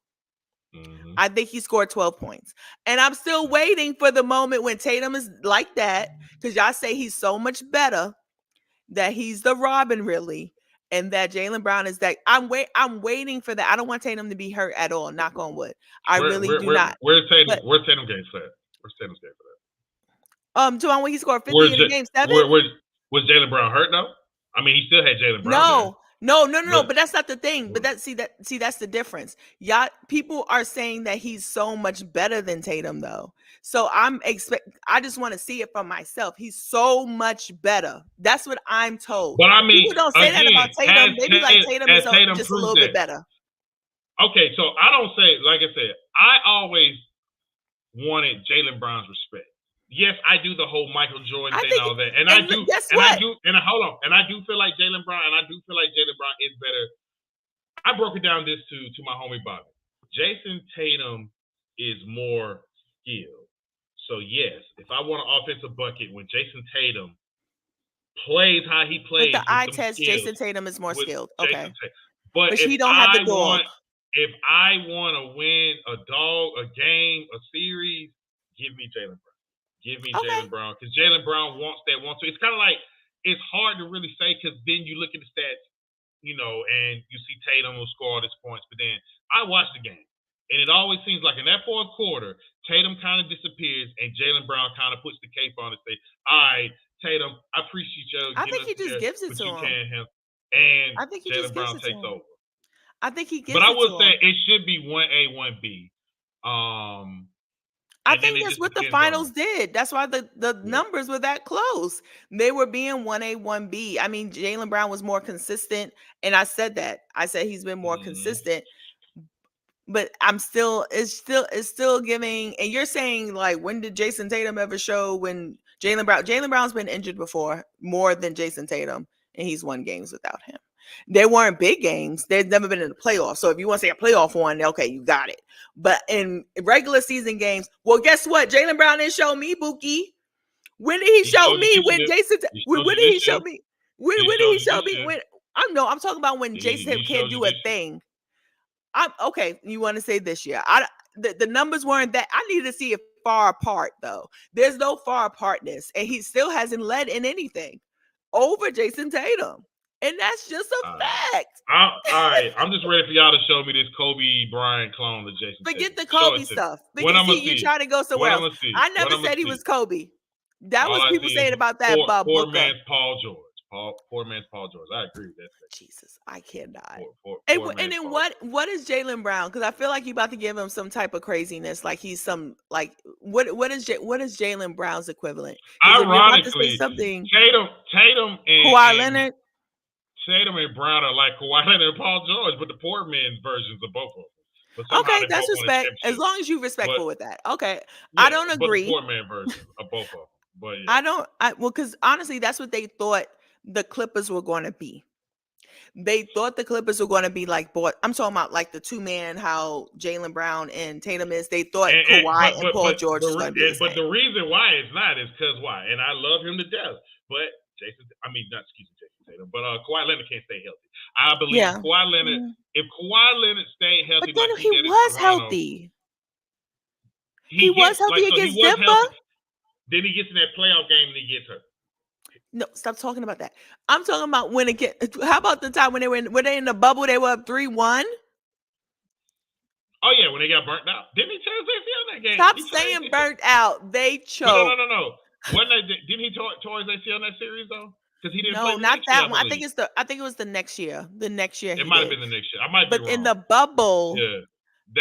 S2: Mm-hmm.
S1: I think he scored 12 points. And I'm still waiting for the moment when Tatum is like that cuz y'all say he's so much better that he's the Robin really and that Jaylen Brown is that I'm waiting for that. I don't want Tatum to be hurt at all, knock on wood. I
S2: Where
S1: really
S2: where
S1: do
S2: where
S1: not.
S2: where's Tatum?
S1: But
S2: Where's Tatum game for that? Where's Tatum's game for that?
S1: Joanne, when he scored 50
S2: Where's
S1: in the game 7?
S2: where was Jalen Brown hurt though? I mean, he still had Jalen Brown there,
S1: No.
S2: but
S1: But that's not the thing. But
S2: mm,
S1: that's the difference. Yeah, people are saying that he's so much better than Tatum, though. So I just want to see it for myself. He's so much better. That's what I'm told.
S2: but I mean,
S1: People don't say that
S2: again,
S1: about Tatum. They be like Tatum
S2: has
S1: is
S2: Tatum
S1: just a
S2: proved
S1: little bit
S2: that?
S1: better.
S2: Okay, so I don't say like I said. I always wanted Jalen Brown's respect. Yes, I do the whole Michael Jordan
S1: I
S2: thing, and
S1: think,
S2: all that, and I
S1: and
S2: do,
S1: guess
S2: and I
S1: what?
S2: do, and hold on, and I do feel like Jalen Brown, and I do feel like Jalen Brown is better. I broke it down this to my homie Bobby. Jason Tatum is more skilled. So yes, if I want an offensive bucket, when Jason Tatum plays how he
S1: With the
S2: plays with
S1: eye
S2: them
S1: test,
S2: skills
S1: Jason Tatum is more
S2: with
S1: skilled.
S2: Jason
S1: Okay,
S2: Tatum. But
S1: but he don't have the dog.
S2: if I want to win a game, a series, give me Jalen Brown. Give me
S1: Okay,
S2: Jalen Brown because Jalen Brown wants that one. So it's kind of like it's hard to really say because then you look at the stats, and you see Tatum will score all these points. But then I watch the game, and it always seems like in that fourth quarter, Tatum kind of disappears, and Jalen Brown kind of puts the cape on and say, "All right, Tatum, I appreciate you
S1: I
S2: getting
S1: think
S2: us
S1: he just
S2: there,
S1: gives it
S2: but
S1: to
S2: you
S1: him.
S2: can't handle." And
S1: I think he just
S2: Jalen
S1: gives
S2: Brown
S1: it to
S2: takes
S1: him.
S2: over.
S1: I think he
S2: But
S1: gives
S2: I
S1: it to
S2: will say
S1: him.
S2: it should be 1A, 1B. Um,
S1: I
S2: and then
S1: think
S2: it
S1: that's
S2: just
S1: what the
S2: depends on.
S1: finals did. That's why the
S2: Yeah.
S1: numbers were that close. They were being 1A, 1B. I mean, Jaylen Brown was more consistent. And I said that. I said he's been more
S2: Mm-hmm.
S1: consistent. But it's still giving. And you're saying, like, when did Jason Tatum ever show when Jaylen Brown's been injured before more than Jason Tatum, and he's won games without him. They weren't big games. They've never been in the playoffs. So if you want to say a playoff one, okay, you got it. But in regular season games, well, guess what? Jaylen Brown didn't show me, Buki. When did he
S2: He
S1: show
S2: showed you
S1: me?
S2: this
S1: When
S2: year.
S1: Jason?
S2: He
S1: When,
S2: showed
S1: when
S2: you
S1: did he
S2: this
S1: show
S2: year.
S1: me?
S2: He
S1: When did
S2: showed
S1: he
S2: you
S1: show
S2: this
S1: me?
S2: year.
S1: When I know I'm talking about when Jason
S2: He
S1: can't
S2: showed you
S1: do a
S2: this year.
S1: thing. I'm okay. You want to say this year? The numbers weren't that. I need to see it far apart though. There's no far apartness, and he still hasn't led in anything over Jason Tatum, and that's just a
S2: All right.
S1: fact.
S2: All right. I'm just ready for y'all to show me this Kobe Bryant clone of Jason
S1: Forget
S2: Tatum.
S1: the
S2: Show it
S1: Kobe
S2: to me.
S1: stuff.
S2: When
S1: Because
S2: I'm gonna
S1: see, you're
S2: see it.
S1: trying to go somewhere
S2: When I'm
S1: else.
S2: gonna see it.
S1: I
S2: When
S1: never
S2: I'm gonna
S1: said he
S2: see
S1: was
S2: it.
S1: Kobe. That
S2: All
S1: was
S2: I
S1: people
S2: see is
S1: saying about that
S2: poor
S1: Booker.
S2: man's Paul George. Poor man's Paul George. I agree with that statement.
S1: Jesus, I cannot.
S2: Poor
S1: And
S2: man's
S1: then
S2: Paul George.
S1: what is Jalen Brown? Because I feel like you about to give him some type of craziness, like he's some like what is Jalen Brown's equivalent? Because if you're about to say
S2: Ironically,
S1: something,
S2: Tatum
S1: Kawhi
S2: and
S1: Leonard.
S2: Tatum and Brown are like Kawhi Leonard and Paul George, but the poor man's versions of both of them. But somehow
S1: Okay,
S2: they
S1: that's
S2: both won a
S1: respect. As
S2: championship.
S1: long as you
S2: But
S1: respectful with that. Okay, I
S2: yeah,
S1: don't
S2: but the
S1: agree.
S2: poor man versions of both of them. But yeah.
S1: I don't. I well, because honestly, that's what they thought the Clippers were going to be. They thought the Clippers were going to be like, boy, I'm talking about like the two man, how Jalen Brown and Tatum is. They thought
S2: And
S1: Kawhi and Paul George was going to be the
S2: but
S1: same.
S2: the reason why it's not is because why? And I love him to death. But not excuse me, Jason Tatum, but Kawhi Leonard can't stay healthy. I believe
S1: Yeah.
S2: If Kawhi Leonard stayed
S1: But
S2: healthy
S1: then
S2: like he
S1: he
S2: did in
S1: was
S2: Toronto,
S1: healthy. He
S2: he
S1: was
S2: gets
S1: healthy
S2: like so he
S1: against
S2: was
S1: Denver.
S2: healthy. Then he gets in that playoff game and he gets hurt.
S1: No, stop talking about that. I'm talking about when it get. How about the time when were they in the bubble? They were up 3-1.
S2: Oh yeah, when they got burnt out. Didn't he tear his ACL in that game?
S1: Stop
S2: He tore his
S1: saying
S2: ACL.
S1: burnt out. They
S2: But
S1: choked.
S2: no. Didn't he tore his ACL in that series though? Because he didn't play
S1: No,
S2: the
S1: not
S2: next year,
S1: that
S2: I
S1: one.
S2: believe.
S1: I think it was the next year. The next year
S2: It
S1: he
S2: might have
S1: did.
S2: been the next year. I might be
S1: But in
S2: wrong.
S1: the bubble,
S2: Yeah,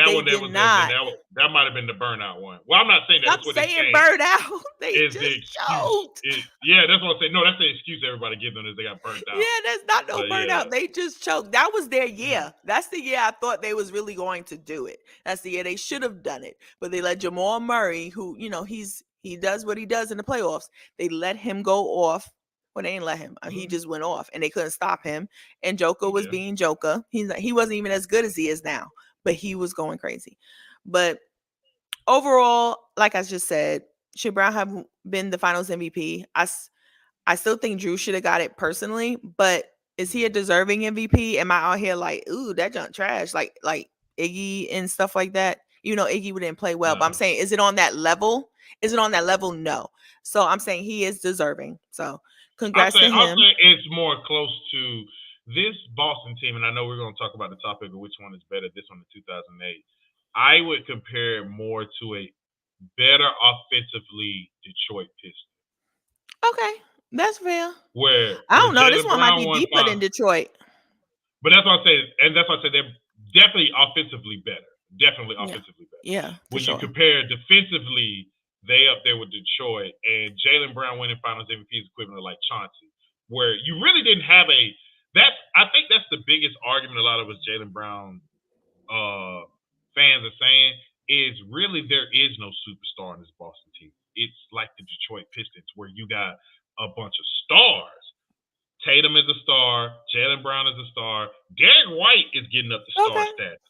S1: they did not.
S2: that might have been the burnout one. Well, I'm not saying that.
S1: Stop
S2: That's what they
S1: saying
S2: changed.
S1: burnt out. They
S2: Is the
S1: just
S2: excuse?
S1: choked.
S2: Yeah, that's what I'm saying. No, that's the excuse everybody gives them is they got burnt out.
S1: Yeah, that's not no
S2: But yeah,
S1: burnout. They just choked. That was their
S2: mm,
S1: year. That's the year I thought they was really going to do it. That's the year they should have done it. But they let Jamal Murray, who he does what he does in the playoffs. They let him go off. Well, they didn't let him. He
S2: mm,
S1: just went off, and they couldn't stop him. And Joker was
S2: yeah,
S1: being Joker. He wasn't even as good as he is now, but he was going crazy. But overall, like I just said, should Brown have been the Finals MVP? I still think Drew should have got it personally, but is he a deserving MVP? Am I out here like, ooh, that junk trash, like Iggy and stuff like that? Iggy didn't play well, but I'm
S2: no.
S1: saying, is it on that level? Is it on that level? No. So I'm saying he is deserving. So congrats to
S2: I'll
S1: him.
S2: say it's more close to this Boston team, and I know we're going to talk about the topic of which one is better. This one, the 2008. I would compare it more to a better offensively Detroit Pistons,
S1: Okay, that's fair.
S2: where
S1: I don't know. This
S2: Jalen
S1: one might
S2: Brown
S1: be
S2: won
S1: deeper than
S2: five.
S1: Detroit.
S2: But that's what I say, and that's what I say. They're definitely offensively better. Definitely
S1: Yeah,
S2: offensively better.
S1: yeah, for
S2: When you
S1: sure.
S2: compare defensively, they up there with Detroit, and Jalen Brown winning Finals MVP is equivalent to like Chauncey, where you really didn't have a. I think that's the biggest argument a lot of us Jalen Brown uh, fans are saying is really there is no superstar in this Boston team. It's like the Detroit Pistons, where you got a bunch of stars. Tatum is a star. Jalen Brown is a star. Derek White is getting up to star
S1: Okay,
S2: status.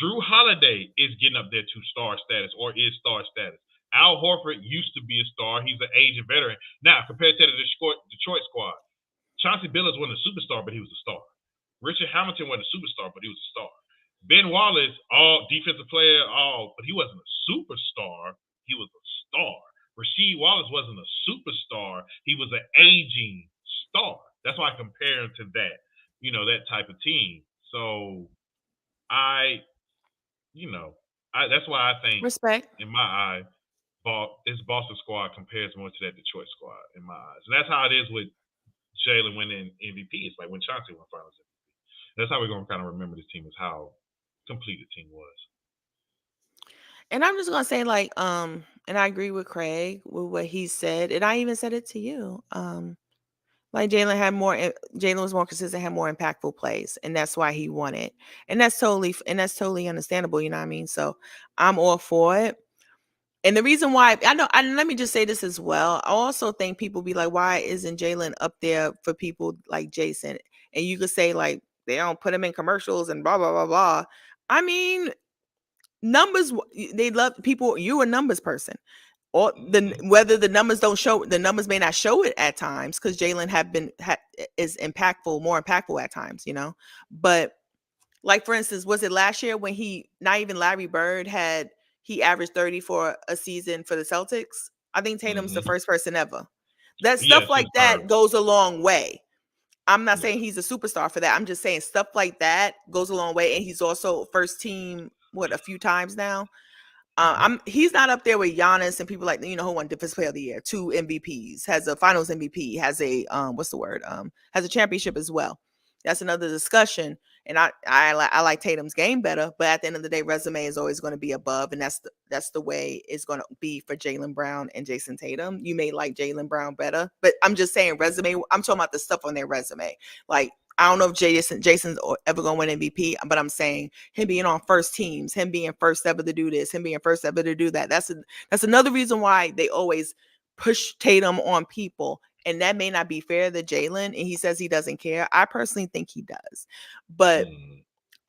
S2: Drew Holiday is getting up there to star status or is star status. Al Horford used to be a star. He's an aged veteran. Now, compared to the Detroit squad, Chauncey Billups wasn't a superstar, but he was a star. Richard Hamilton wasn't a superstar, but he was a star. Ben Wallace, all defensive player, but he wasn't a superstar. He was a star. Rasheed Wallace wasn't a superstar. He was an aging star. That's why I compare him to that, that type of team. So I, that's why I think,
S1: respect.
S2: in my eye, this Boston squad compares more to that Detroit squad in my eyes. And that's how it is with Jalen winning MVP. It's like when Chauncey won Finals MVP. That's how we're going to kind of remember this team, is how complete the team was.
S1: And I'm just gonna say, like, and I agree with Craig with what he said, and I even said it to you. Like Jalen was more consistent, had more impactful plays, and that's why he won it. And that's totally understandable. You know what I mean? So I'm all for it. And the reason why I know, and let me just say this as well. I also think people be like, why isn't Jalen up there for people like Jason? And you could say like they don't put him in commercials and blah blah blah blah. I mean, numbers, they love people. You're a numbers person, or whether the numbers don't show, the numbers may not show it at times, because Jalen is impactful, more impactful at times, but like, for instance, was it last year when not even Larry Bird he averaged 30 for a season for the Celtics? I think Tatum's the first person ever. That
S2: Yes,
S1: stuff like
S2: his
S1: that
S2: third.
S1: goes a long way. I'm not
S2: Yeah.
S1: saying he's a superstar for that. I'm just saying stuff like that goes a long way. And he's also first team, a few times now.
S2: Hmm.
S1: He's not up there with Giannis and people like who won Defensive Player of the Year, 2 MVPs, has a Finals MVP, has a what's the word has a championship as well. That's another discussion. And I like Tatum's game better, but at the end of the day, resume is always going to be above, and that's the way it's going to be for Jaylen Brown and Jason Tatum. You may like Jaylen Brown better, but I'm just saying resume. I'm talking about the stuff on their resume, like. I don't know if Jason's ever gonna win MVP, but I'm saying him being on first teams, him being first ever to do this, him being first ever to do that. That's another reason why they always push Tatum on people. And that may not be fair to Jaylen. And he says he doesn't care. I personally think he does. But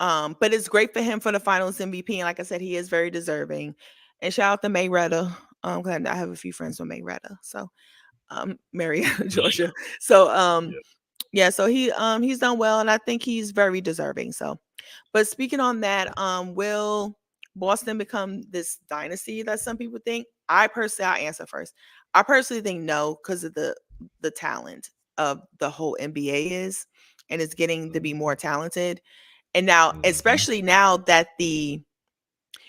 S2: Mm.
S1: but it's great for him for the finals MVP. And like I said, he is very deserving. And shout out to Mayretta. I have a few friends from Mayretta. So Marietta, Georgia. So
S2: Yeah.
S1: yeah, so he's done well, and I think he's very deserving. So, but speaking on that, will Boston become this dynasty that some people think? I'll answer first. I personally think no, because of the talent of the whole NBA is, and it's getting to be more talented. And now,
S2: Mm-hmm.
S1: especially now that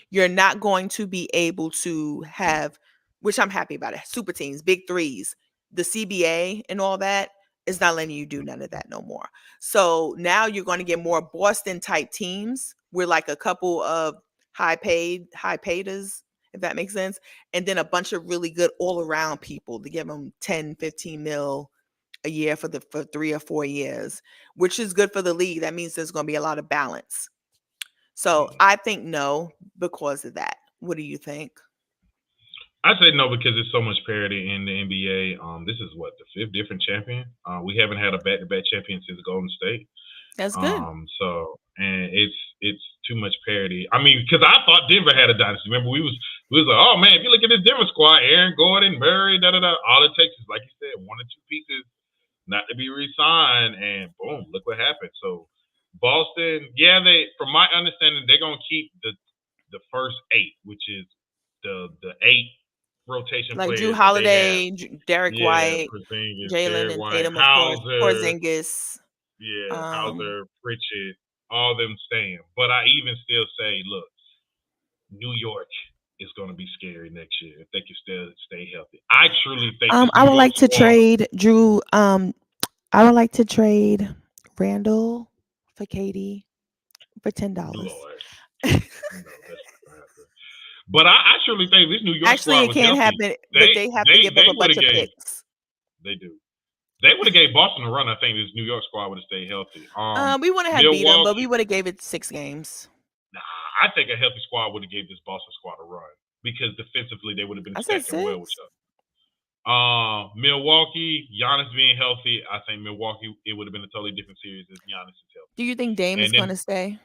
S1: you're not going to be able to have, which I'm happy about it, super teams, big threes, the CBA and all that is not letting you do none of that no more. So now you're going to get more Boston type teams with like a couple of high paiders, if that makes sense. And then a bunch of really good all around people to give them 10, 15 mil a year for 3 or 4 years, which is good for the league. That means there's going to be a lot of balance. So
S2: Yeah.
S1: I think no because of that. What do you think?
S2: I say no because there's so much parity in the NBA. This is what the fifth different champion. We haven't had a back-to-back champion since Golden State.
S1: That's good.
S2: And it's too much parity. I mean, because I thought Denver had a dynasty. Remember, we was like, oh man, if you look at this Denver squad, Aaron Gordon, Murray, da da da. All it takes is, like you said, one or two pieces not to be re-signed, and boom, look what happened. So Boston, yeah, they from my understanding, they're gonna keep the first eight, which is the eight rotation
S1: Like Drew
S2: players that they have.
S1: Holiday, Derek
S2: Yeah,
S1: White,
S2: Porzingis,
S1: Jalen
S2: Derek
S1: and
S2: White,
S1: Tatum, of course,
S2: Hauser,
S1: Porzingis.
S2: yeah,
S1: Um,
S2: Hauser, Pritchett, all them staying. But I even still say, look, New York is going to be scary next year if they can still stay healthy. I truly think this
S1: I
S2: New
S1: would
S2: York
S1: like to
S2: squad,
S1: trade Drew. I would like to trade Randall for Katie for $10.
S2: Lord, no, that's not going to happen. But I truly think this New York
S1: Actually,
S2: squad
S1: it
S2: was
S1: can't
S2: healthy.
S1: happen, but
S2: They
S1: they have to
S2: they
S1: give up
S2: they
S1: a
S2: would
S1: bunch
S2: have
S1: of
S2: gave
S1: picks.
S2: they do. They would have gave Boston a run. I think this New York squad would have stayed healthy.
S1: We wouldn't have beat them, but we
S2: Milwaukee.
S1: would have gave it 6 games.
S2: Nah, I think a healthy squad would have gave this Boston squad a run because defensively they would have been
S1: I said
S2: stacking well with
S1: six.
S2: each other. Milwaukee, Giannis being healthy, I think Milwaukee it would have been a totally different series if Giannis is healthy.
S1: Do you think Dame is
S2: And
S1: going
S2: then
S1: to stay?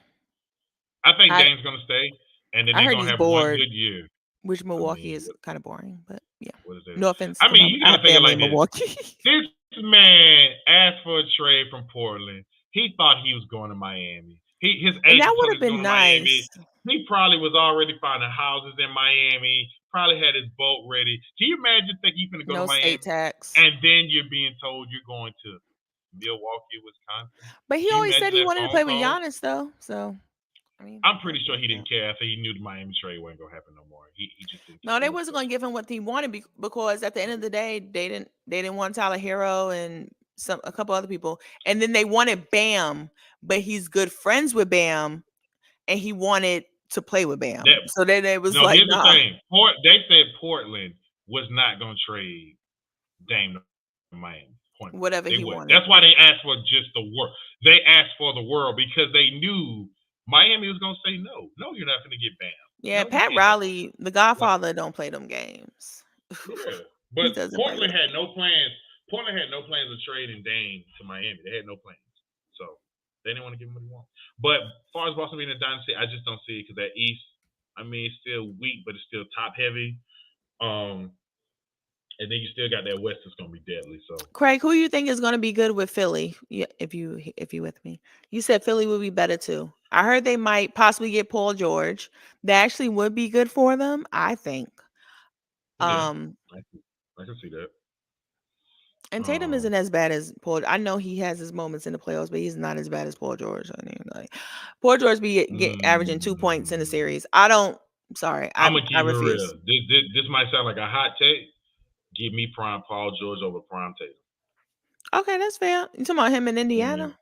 S2: I think
S1: I
S2: Dame's gonna stay, and then
S1: I
S2: they're
S1: heard
S2: gonna
S1: he's
S2: have one
S1: bored,
S2: good year.
S1: which
S2: I
S1: Milwaukee
S2: mean,
S1: is kind of boring, but yeah.
S2: what is it?
S1: No offense
S2: I
S1: to
S2: mean, you
S1: I
S2: got to
S1: have
S2: think it
S1: family
S2: like
S1: in
S2: this.
S1: Milwaukee.
S2: This man asked for a trade from Portland. He thought he was going to Miami. His
S1: And that
S2: agent
S1: would
S2: told
S1: have
S2: him he's going
S1: been
S2: to Miami.
S1: nice.
S2: He probably was already finding houses in Miami. Probably had his boat ready. Can you imagine thinking you're going to go to
S1: No state
S2: Miami
S1: tax.
S2: and then you're being told you're going to Milwaukee, Wisconsin?
S1: But he
S2: Can you
S1: always said
S2: imagine
S1: he
S2: that
S1: wanted to
S2: phone
S1: play with
S2: call?
S1: Giannis though. So I mean,
S2: I'm
S1: that
S2: pretty sure he
S1: worked
S2: didn't
S1: out.
S2: care. I think he knew the Miami trade wasn't going to happen no more. He just didn't
S1: No,
S2: care.
S1: they
S2: He was
S1: wasn't
S2: done.
S1: going to give him what he wanted because at the end of the day, they didn't want Tyler Hero and a couple other people, and then they wanted Bam, but he's good friends with Bam, and he wanted to play with Bam.
S2: That
S1: So then it was
S2: No,
S1: like,
S2: here's the
S1: nah,
S2: thing. They said Portland was not going to trade Dame to Miami. Point blank. They
S1: whatever
S2: would.
S1: he
S2: That's
S1: wanted.
S2: why they asked for just the world. They asked for the world because they knew Miami was going to say no. No, you're not going to get Bam.
S1: Yeah,
S2: No, you
S1: Pat
S2: can't have him.
S1: Riley, the
S2: Like,
S1: Godfather, don't play them games.
S2: yeah.
S1: He
S2: But
S1: doesn't play
S2: Portland
S1: them
S2: had
S1: games.
S2: no plans. Portland had no plans of trading Dame to Miami. They had no plans. So they didn't want to give him what he wanted. But as far as Boston being a dynasty, I just don't see it because that East, I mean, it's still weak, but it's still top heavy. Um, and then you still got that West that's gonna be deadly. So
S1: Craig, who you think is going to be good with Philly? Yeah, if you with me, you said Philly would be better too. I heard they might possibly get Paul George. That actually would be good for them, I think.
S2: yeah,
S1: Um,
S2: I can see that.
S1: and Tatum
S2: Um,
S1: isn't as bad as Paul. I know he has his moments in the playoffs, but he's not as bad as Paul George. I mean, like Paul George be averaging 2 points in the
S2: mm,
S1: series. I don't. Sorry,
S2: I'm gonna
S1: I
S2: keep it
S1: refuse.
S2: real. This might sound like a hot take. Give me prime Paul George over prime Tatum.
S1: Okay, that's fair. You talking about him in
S2: Yeah.
S1: Indiana?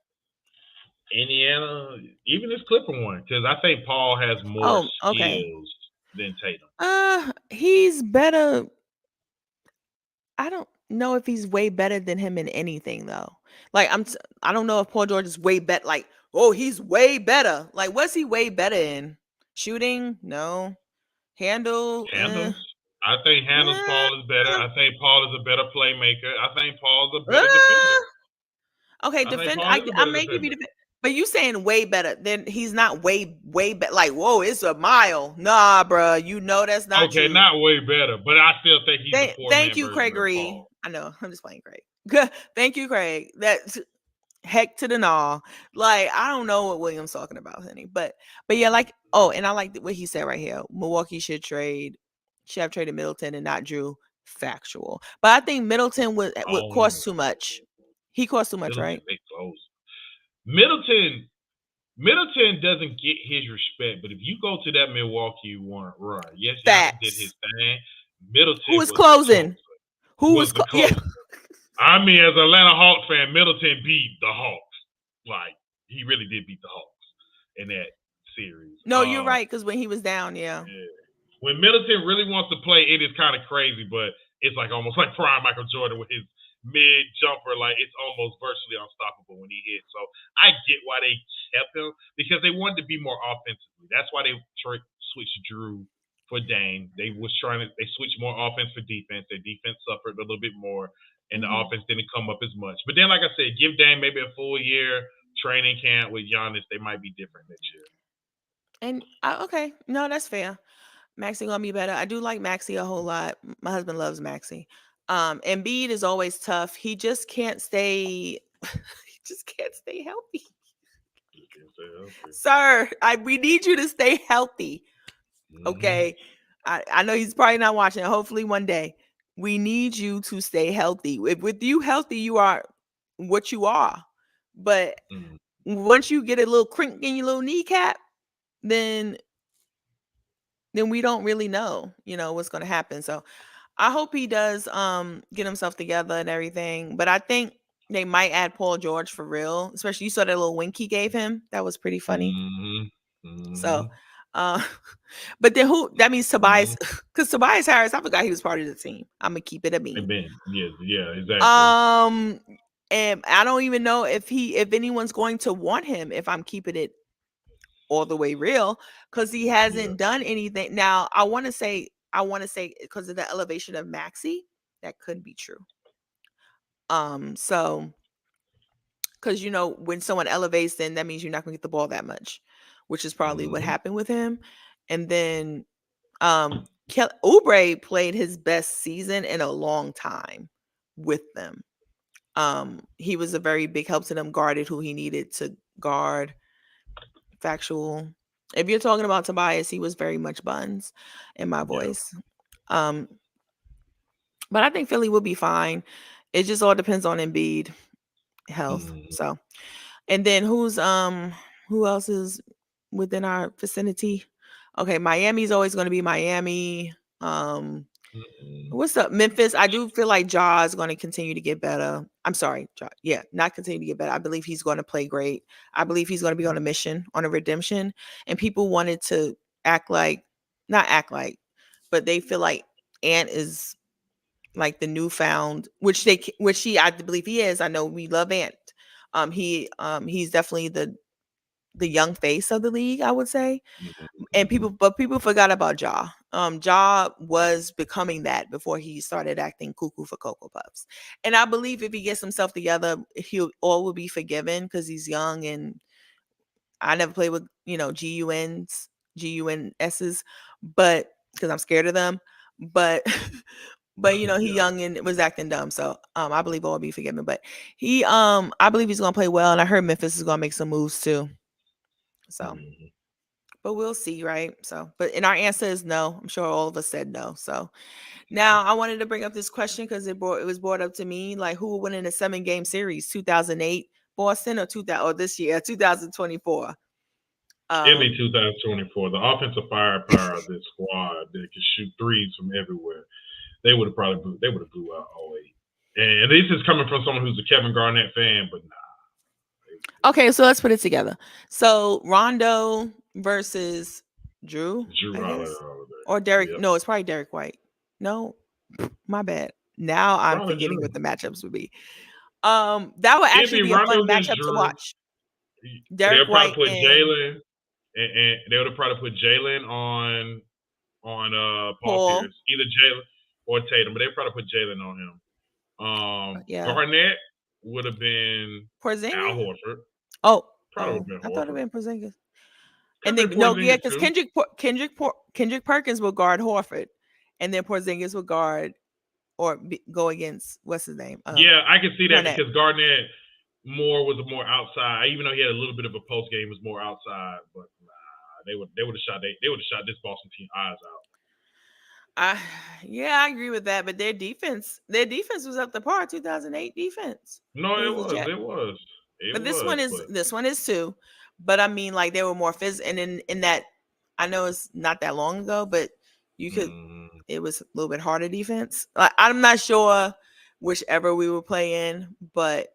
S2: Indiana, even this Clipper one, because I think Paul has more
S1: Oh, okay.
S2: skills than Tatum.
S1: He's better. I don't know if he's way better than him in anything though. Like I don't know if Paul George is way better. Like, oh, he's way better. Like, what's he way better in? Shooting? No. Handle?
S2: Handles. I think handles
S1: Eh,
S2: Paul is better. I think Paul is a better playmaker. I think Paul's a better defender.
S1: uh, okay,
S2: I think
S1: defend.
S2: Paul is a
S1: I
S2: better
S1: may give you
S2: defender.
S1: defend, but you saying way better. Then he's not way better. Like, whoa, it's a mile. Nah, bruh. You know that's not
S2: Okay,
S1: true.
S2: not way better, but I still think he's a poor
S1: Thank
S2: man
S1: you,
S2: version of
S1: Gregory.
S2: Paul.
S1: I know. I'm just playing Craig. Thank you, Craig. That's heck to the gnaw. Like, I don't know what William's talking about, honey. But yeah, like, oh, and I like what he said right here. Milwaukee should have traded Middleton and not Drew. Factual. But I think Middleton would
S2: Oh,
S1: cost too much. He cost too much,
S2: Middleton,
S1: right?
S2: they close. Middleton, Middleton doesn't get his respect, but if you go to that Milwaukee run, yes, Giannis did his
S1: Facts.
S2: thing.
S1: Who
S2: Middleton
S1: was
S2: was the
S1: closing?
S2: closer.
S1: Who was
S2: Was the
S1: yeah.
S2: closer. I mean, as an Atlanta Hawks fan, Middleton beat the Hawks. Like he really did beat the Hawks in that series.
S1: No, you're right, because when he was down, yeah.
S2: Yeah. When Middleton really wants to play, it is kind of crazy, but it's like almost like prime Michael Jordan with his mid jumper. Like it's almost virtually unstoppable when he hits. So I get why they kept him because they wanted to be more offensively. That's why they switched Drew for Dame. They switched more offense for defense. Their defense suffered a little bit more, and the
S1: Mhm.
S2: offense didn't come up as much. But then, like I said, give Dame maybe a full year training camp with Giannis. They might be different next year.
S1: And okay, no, that's fair. Maxie gonna be better. I do like Maxie a whole lot. My husband loves Maxie. Embiid is always tough. He just can't stay. He just can't stay healthy,
S2: Okay.
S1: sir. We need you to stay healthy.
S2: Mm-hmm.
S1: Okay. I know he's probably not watching. Hopefully one day. We need you to stay healthy. If with you healthy, you are what you are. But
S2: Mm-hmm.
S1: once you get a little crink in your little kneecap, then we don't really know, what's going to happen. So I hope he does get himself together and everything. But I think they might add Paul George for real. Especially you saw that little wink he gave him. That was pretty funny.
S2: Mm-hmm.
S1: So
S2: Mm-hmm.
S1: uh but then who that means
S2: Mm-hmm.
S1: Tobias because Tobias Harris, I forgot he was part of the team. I'm gonna keep it a
S2: And
S1: bean.
S2: Ben, yes, yeah, exactly.
S1: Um and I don't even know if anyone's going to want him if I'm keeping it all the way real because he
S2: Yeah.
S1: hasn't done anything. Now I want to say because of the elevation of Maxi, that could be true. So because when someone elevates, then that means you're not gonna get the ball that much, which is probably what
S2: Mm-hmm.
S1: happened with him. And then Oubre played his best season in a long time with them. He was a very big help to them, guarded who he needed to guard. Factual. If you're talking about Tobias, he was very much buns in my
S2: Yeah.
S1: voice. Um, but I think Philly will be fine. It just all depends on Embiid health.
S2: Mm-hmm.
S1: So, and then who else is within our vicinity? Okay, Miami's always going to be Miami. Um,
S2: Mm-hmm.
S1: What's up, Memphis? I do feel like Ja is going to continue to get better. I'm sorry, Ja. Yeah, not continue to get better. I believe he's going to play great. I believe he's going to be on a mission, on a redemption. And people wanted to act like, not act like, but they feel like Ant is like the newfound, which he, I believe he is. I know we love Ant. He's definitely the young face of the league, I would say. And
S2: Mm-hmm.
S1: people forgot about Ja. Ja was becoming that before he started acting cuckoo for Cocoa Puffs. And I believe if he gets himself together, he'll all will be forgiven because he's young and I never played with, GUNS's, but because I'm scared of them. But but he
S2: Yeah.
S1: young and was acting dumb. So I believe all will be forgiven. But I believe he's gonna play well and I heard Memphis is gonna make some moves too. So
S2: Mm-hmm.
S1: but we'll see, right? So, but and our answer is no. I'm sure all of us said no. So now I wanted to bring up this question because it was brought up to me, like who will win in a 7-game series, 2008 Boston or 2000 or this year 2024.
S2: It'll be
S1: Um,
S2: 2024. The offensive firepower of this squad that can shoot threes from everywhere. They would have blew out 08. And this is coming from someone who's a Kevin Garnett fan, but nah,
S1: okay, so let's put it together. So Rondo versus Drew,
S2: Drew
S1: I
S2: Holiday
S1: guess,
S2: over
S1: or
S2: there.
S1: Derek.
S2: Yep,
S1: No, it's probably Derek White. No, my bad. Now I'm
S2: probably
S1: forgetting
S2: Drew.
S1: what the matchups would be. That would
S2: It'd
S1: actually
S2: be
S1: be a
S2: Rondo
S1: fun
S2: against
S1: matchup to
S2: Drew.
S1: watch.
S2: They'll
S1: Derek
S2: probably
S1: White
S2: put
S1: and
S2: Jalen, and they would have probably put Jalen on Paul
S1: Paul.
S2: Pierce, either Jalen or Tatum, but they probably put Jalen on him.
S1: Yeah,
S2: Garnett would have been Al
S1: Porzingis.
S2: Horford.
S1: Oh,
S2: Probably would
S1: oh,
S2: have been
S1: I thought it
S2: Horford.
S1: had been Porzingis.
S2: Could
S1: And
S2: have
S1: then
S2: been
S1: no, yeah,
S2: Porzingis
S1: because
S2: too.
S1: Kendrick Perkins will guard Horford, and then Porzingis will guard or go against what's his name,
S2: Yeah, I can see that
S1: Garnett.
S2: because Garnett was more outside. Even though he had a little bit of a post game, was more outside. But nah, they would have shot this Boston team eyes out.
S1: I yeah, I agree with that. But their defense was up to par. 2008 defense.
S2: No,
S1: It was legit.
S2: it
S1: But
S2: was.
S1: this one is too. But I mean, like they were more physical, and in that, I know it's not that long ago, but you could.
S2: Mm,
S1: It was a little bit harder defense. Like, I'm not sure whichever we were playing, but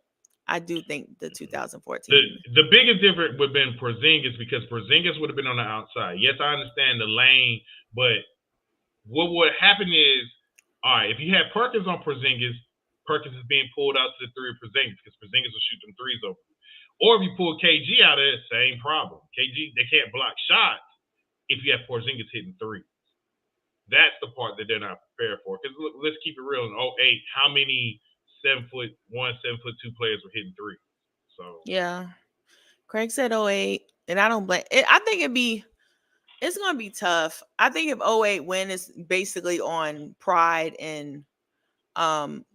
S1: I do think the
S2: the
S1: 2014.
S2: the biggest difference would have been Porzingis because Porzingis would have been on the outside. Yes, I understand the lane, but what would happen is, all right, if you had Perkins on Porzingis, Perkins is being pulled out to the three of Porzingis because Porzingis will shoot them threes over. Or if you pull KG out of it, same problem. KG, they can't block shots if you have Porzingis hitting three. That's the part that they're not prepared for. Because let's keep it real. In 08, how many 7'1", 7'2" players were hitting threes? So,
S1: Yeah. Craig said '08, and I don't blame it. I think it's gonna be tough. I think if '08 win is basically on pride and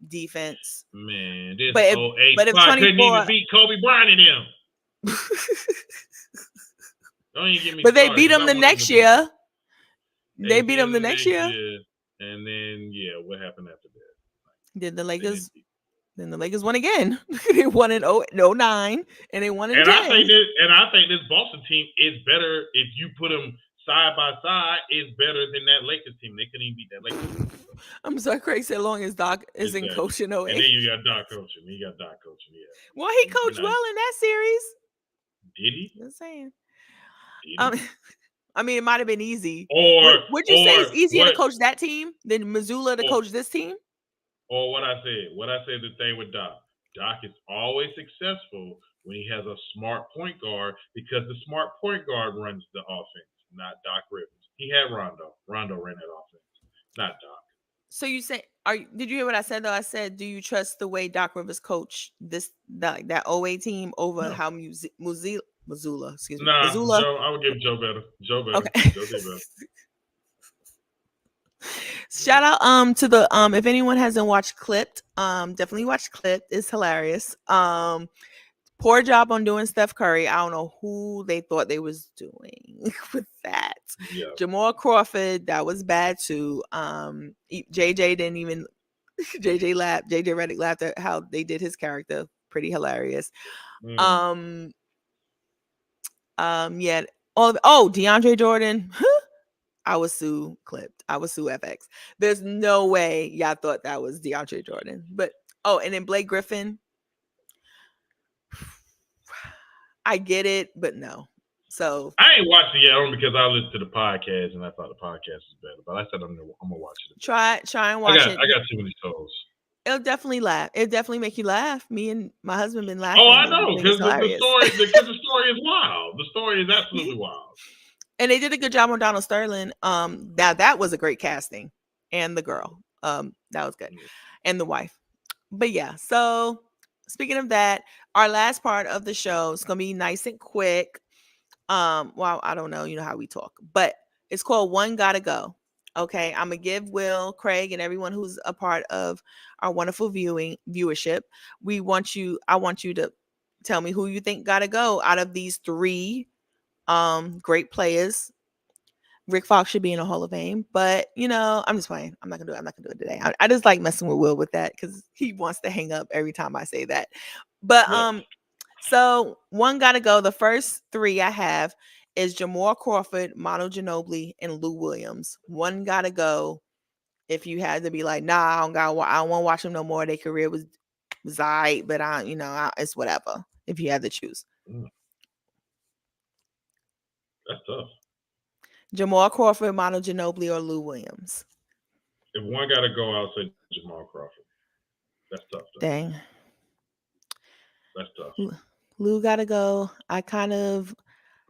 S1: defense.
S2: man, this
S1: But if
S2: 08
S1: but if
S2: squad couldn't even
S1: 24
S2: beat Kobe Bryant and them. Don't even get me
S1: but they
S2: started
S1: beat
S2: because
S1: them
S2: I
S1: the
S2: want them to
S1: next
S2: beat them.
S1: year.
S2: They
S1: They beat
S2: beat
S1: them the
S2: them the
S1: next
S2: next
S1: year.
S2: year, and then yeah, what happened after that?
S1: Did the
S2: They didn't
S1: Lakers
S2: beat.
S1: then the Lakers won again. They won in 09 and they won in
S2: And
S1: 10.
S2: I think this Boston team is better if you put them side by side. Is better than that Lakers team. They couldn't even beat that Lakers team. So,
S1: I'm sorry, Craig said long as Doc isn't
S2: exactly.
S1: coaching
S2: And
S1: 08.
S2: then you got Doc coaching. Yeah.
S1: Well, he
S2: You're
S1: coached
S2: not.
S1: well in that series.
S2: Did he?
S1: Just saying.
S2: Did
S1: Um,
S2: he?
S1: I mean, it might have been easy. Would you say
S2: Or
S1: it's easier to
S2: what?
S1: coach that team than Missoula to
S2: Or,
S1: coach this team?
S2: or what I said. What I said. The thing with Doc. Doc is always successful when he has a smart point guard because the smart point guard runs the offense, not Doc Rivers. He had Rondo. Rondo ran that offense, not Doc.
S1: So you say, did you hear what I said though? I said, do you trust the way Doc Rivers coached that '08 team over
S2: No.
S1: how Missoula, excuse me,
S2: Nah,
S1: Missoula?
S2: Joe. I would give Joe better. Joe better.
S1: Okay.
S2: Joe did better.
S1: Shout out to the if anyone hasn't watched Clipped, definitely watch Clipped. It's hilarious. Poor job on doing Steph Curry. I don't know who they thought they was doing with that.
S2: Yeah.
S1: Jamal Crawford, that was bad too. JJ didn't even JJ laughed. JJ Redick laughed at how they did his character. Pretty hilarious.
S2: Mm.
S1: Yeah. Oh, DeAndre Jordan. I was sue Clipped. I was sue FX. There's no way y'all thought that was DeAndre Jordan. But and then Blake Griffin. I get it, but no. So
S2: I ain't watched it yet only because I listened to the podcast and I thought the podcast was better. But I said I'm gonna watch it.
S1: try and watch it.
S2: I got too many shows.
S1: It'll definitely laugh. It'll definitely make you laugh. Me and my husband been laughing.
S2: Oh, I know because the story is wild. The story is
S1: Mm-hmm.
S2: absolutely wild.
S1: And they did a good job on Donald Sterling. Now that was a great casting, and the girl, that was good, and the wife. But yeah, so speaking of that, our last part of the show is gonna be nice and quick. Well, I don't know, you know how we talk, but it's called One Gotta Go. Okay, I'm gonna give Will, Craig, and everyone who's a part of our wonderful viewership. I want you to tell me who you think gotta go out of these three great players. Rick Fox should be in a Hall of Fame, but I'm just playing. I'm not gonna do it today. I just like messing with Will with that because he wants to hang up every time I say that. But so one gotta go. The first three I have is Jamal Crawford, Mono Ginobili, and Lou Williams. One gotta go. If you had to be like, nah, I don't want to watch them no more. Their career was alright, but it's whatever. If you had to choose,
S2: Mm, that's tough.
S1: Jamal Crawford, Mono Ginobili, or Lou Williams.
S2: If one got to go, I'll say Jamal Crawford. That's tough though.
S1: Dang,
S2: That's tough.
S1: Lou gotta go. I kind of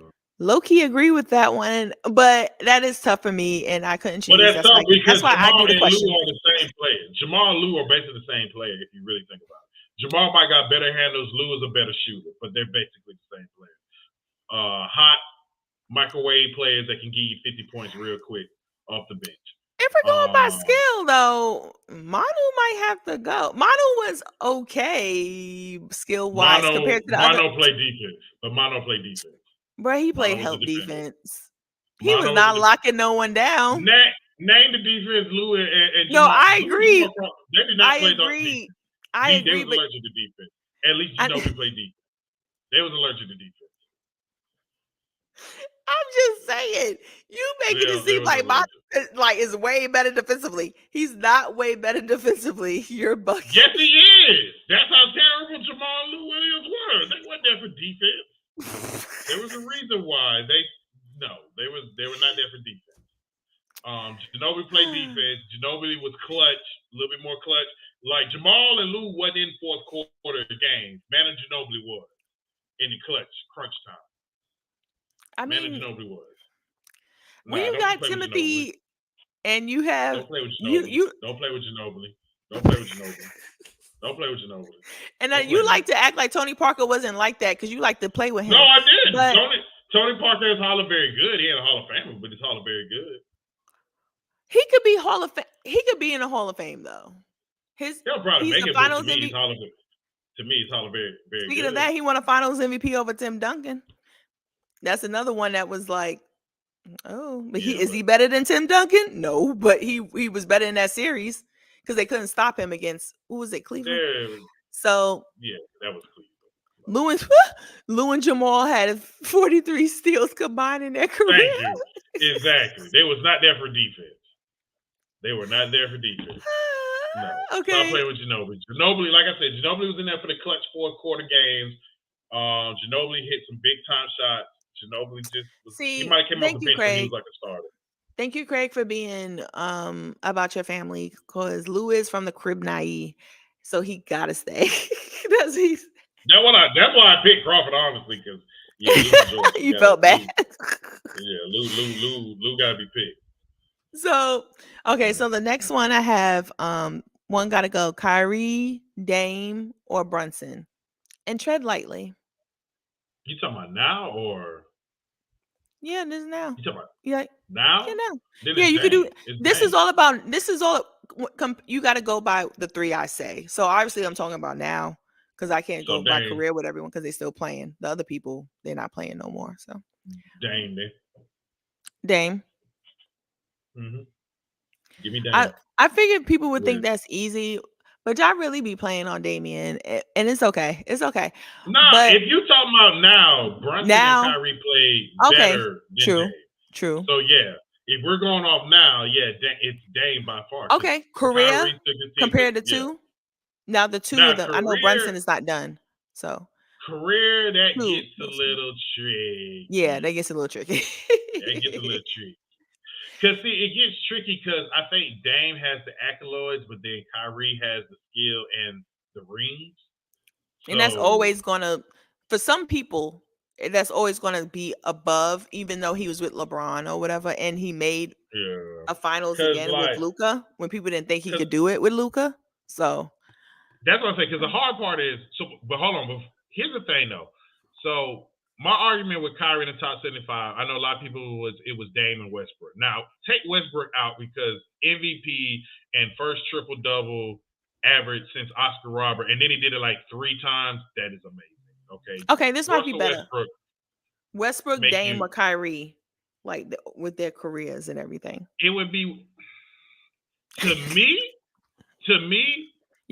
S2: Mm.
S1: low key agree with that one, but that is tough for me, and I couldn't
S2: But
S1: choose.
S2: that's tough
S1: That's
S2: because
S1: why I
S2: Jamal
S1: do the
S2: and Lou
S1: question.
S2: are the same player. Jamal and Lou are basically the same player if you really think about it. Jamal might got better handles. Lou is a better shooter, but they're basically the same player. Hot microwave players that can give you 50 points real quick off the bench.
S1: If we're going by
S2: Um,
S1: skill, though, Manu might have to go. Manu was okay skill wise compared to the other.
S2: Mono play defense, but Mono play defense.
S1: Bro, he
S2: Mono
S1: played
S2: was a
S1: help
S2: defender.
S1: defense. He was
S2: Mono was a
S1: not
S2: defender.
S1: locking no one down.
S2: Name the defense Lou and
S1: No,
S2: Jamal.
S1: I
S2: Lou and
S1: agree.
S2: Jamal Crawford, they did
S1: I
S2: not play defense.
S1: agree. I
S2: They
S1: agree,
S2: was
S1: but
S2: allergic to defense. At least
S1: I,
S2: Ginobili played defense. They was allergic to defense.
S1: I'm just saying, you making it
S2: They
S1: seem
S2: was
S1: like my
S2: allergic.
S1: is way better defensively. He's not way better defensively. You're bucking.
S2: Yes, he is. That's how terrible Jamal Lou Williams were. They weren't there for defense. There was a reason why they were not there for defense. Ginobili played defense. Ginobili was clutch, a little bit more clutch. Like Jamal and Lou wasn't in fourth quarter games. Manu Ginobili was in the clutch, crunch time.
S1: I
S2: Manu
S1: mean,
S2: Ginobili was.
S1: when
S2: Nah,
S1: you
S2: don't
S1: got
S2: play with Ginobili.
S1: Timothy and you have
S2: Don't play with
S1: you
S2: Ginobili.
S1: you
S2: Don't play with Ginobili. Don't play with Ginobili. Don't play with Ginobili.
S1: and
S2: Don't
S1: you
S2: play
S1: like
S2: with
S1: to act like Tony Parker wasn't like that because you like to play with
S2: No,
S1: him.
S2: I did.
S1: But
S2: Tony Parker is Hall of Very good. He ain't a Hall of Famer, but he's Hall of Very good.
S1: he could be Hall of Fame. He could be in the Hall of Fame though.
S2: He'll probably
S1: He's
S2: make
S1: the
S2: it, but to
S1: Finals
S2: me,
S1: MVP.
S2: he's Hall of Very Very
S1: Speaking
S2: good.
S1: of that, he won a Finals MVP over Tim Duncan. That's another one that was like, oh, but
S2: Yeah,
S1: is he better than Tim Duncan? No, but he was better in that series because they couldn't stop him against who was it, Cleveland? So
S2: yeah, that was Cleveland.
S1: Lou and Jamal had 43 steals combined in their career.
S2: Thank you. Exactly. They was not there for defense. They were not there for defense. No.
S1: Okay.
S2: Stop playing with Ginobili. Ginobili, like I said, Ginobili was in there for the clutch fourth quarter games. Ginobili hit some big time shots. Ginobili just was, he might have came off the bench when he was like a starter.
S1: Thank you, Craig, for being about your family because Lou is from the crib naive, so he gotta stay. That's
S2: why I picked Crawford, honestly, because
S1: you felt bad.
S2: Lou gotta be picked.
S1: So okay, so the next one I have one gotta go Kyrie, Dame, or Brunson. And tread lightly.
S2: You talking about now or
S1: yeah, this is now.
S2: You talking about
S1: yeah
S2: now?
S1: Yeah, now.
S2: Yeah, you can do
S1: this is all you gotta go by the three I say. So obviously I'm talking about now. Because I can't go by career with everyone because they're still playing. The other people, they're not playing no more. So Dame.
S2: Mm-hmm. Give me Dame.
S1: I figured people would think that's easy, but y'all really be playing on Damian, and it's okay. It's okay.
S2: No, if you talking about now, Brunson and Kyrie played better than Dame.
S1: True.
S2: So yeah, if we're going off now, it's Dame by far.
S1: Okay, career compared to two. Now the two of them, I know Brunson is not done. So
S2: career that gets a little tricky.
S1: Yeah, that gets a little tricky.
S2: That gets a little tricky. Because see, it gets tricky because I think Dame has the accolades, but then Kyrie has the skill and the rings.
S1: And that's always gonna, for some people, that's always gonna be above, even though he was with LeBron or whatever, and he made a finals again with Luka when people didn't think he could do it with Luka. So
S2: that's what I'm saying. Because the hard part is, but hold on. But here's the thing, though. So my argument with Kyrie in the top 75, I know a lot of people it was Dame and Westbrook. Now take Westbrook out because MVP and first triple double average since Oscar Robert, and then he did it like 3 times. That is amazing.
S1: Okay, this might be better. Westbrook, Dame, or Kyrie, like with their careers and everything.
S2: It would be to me.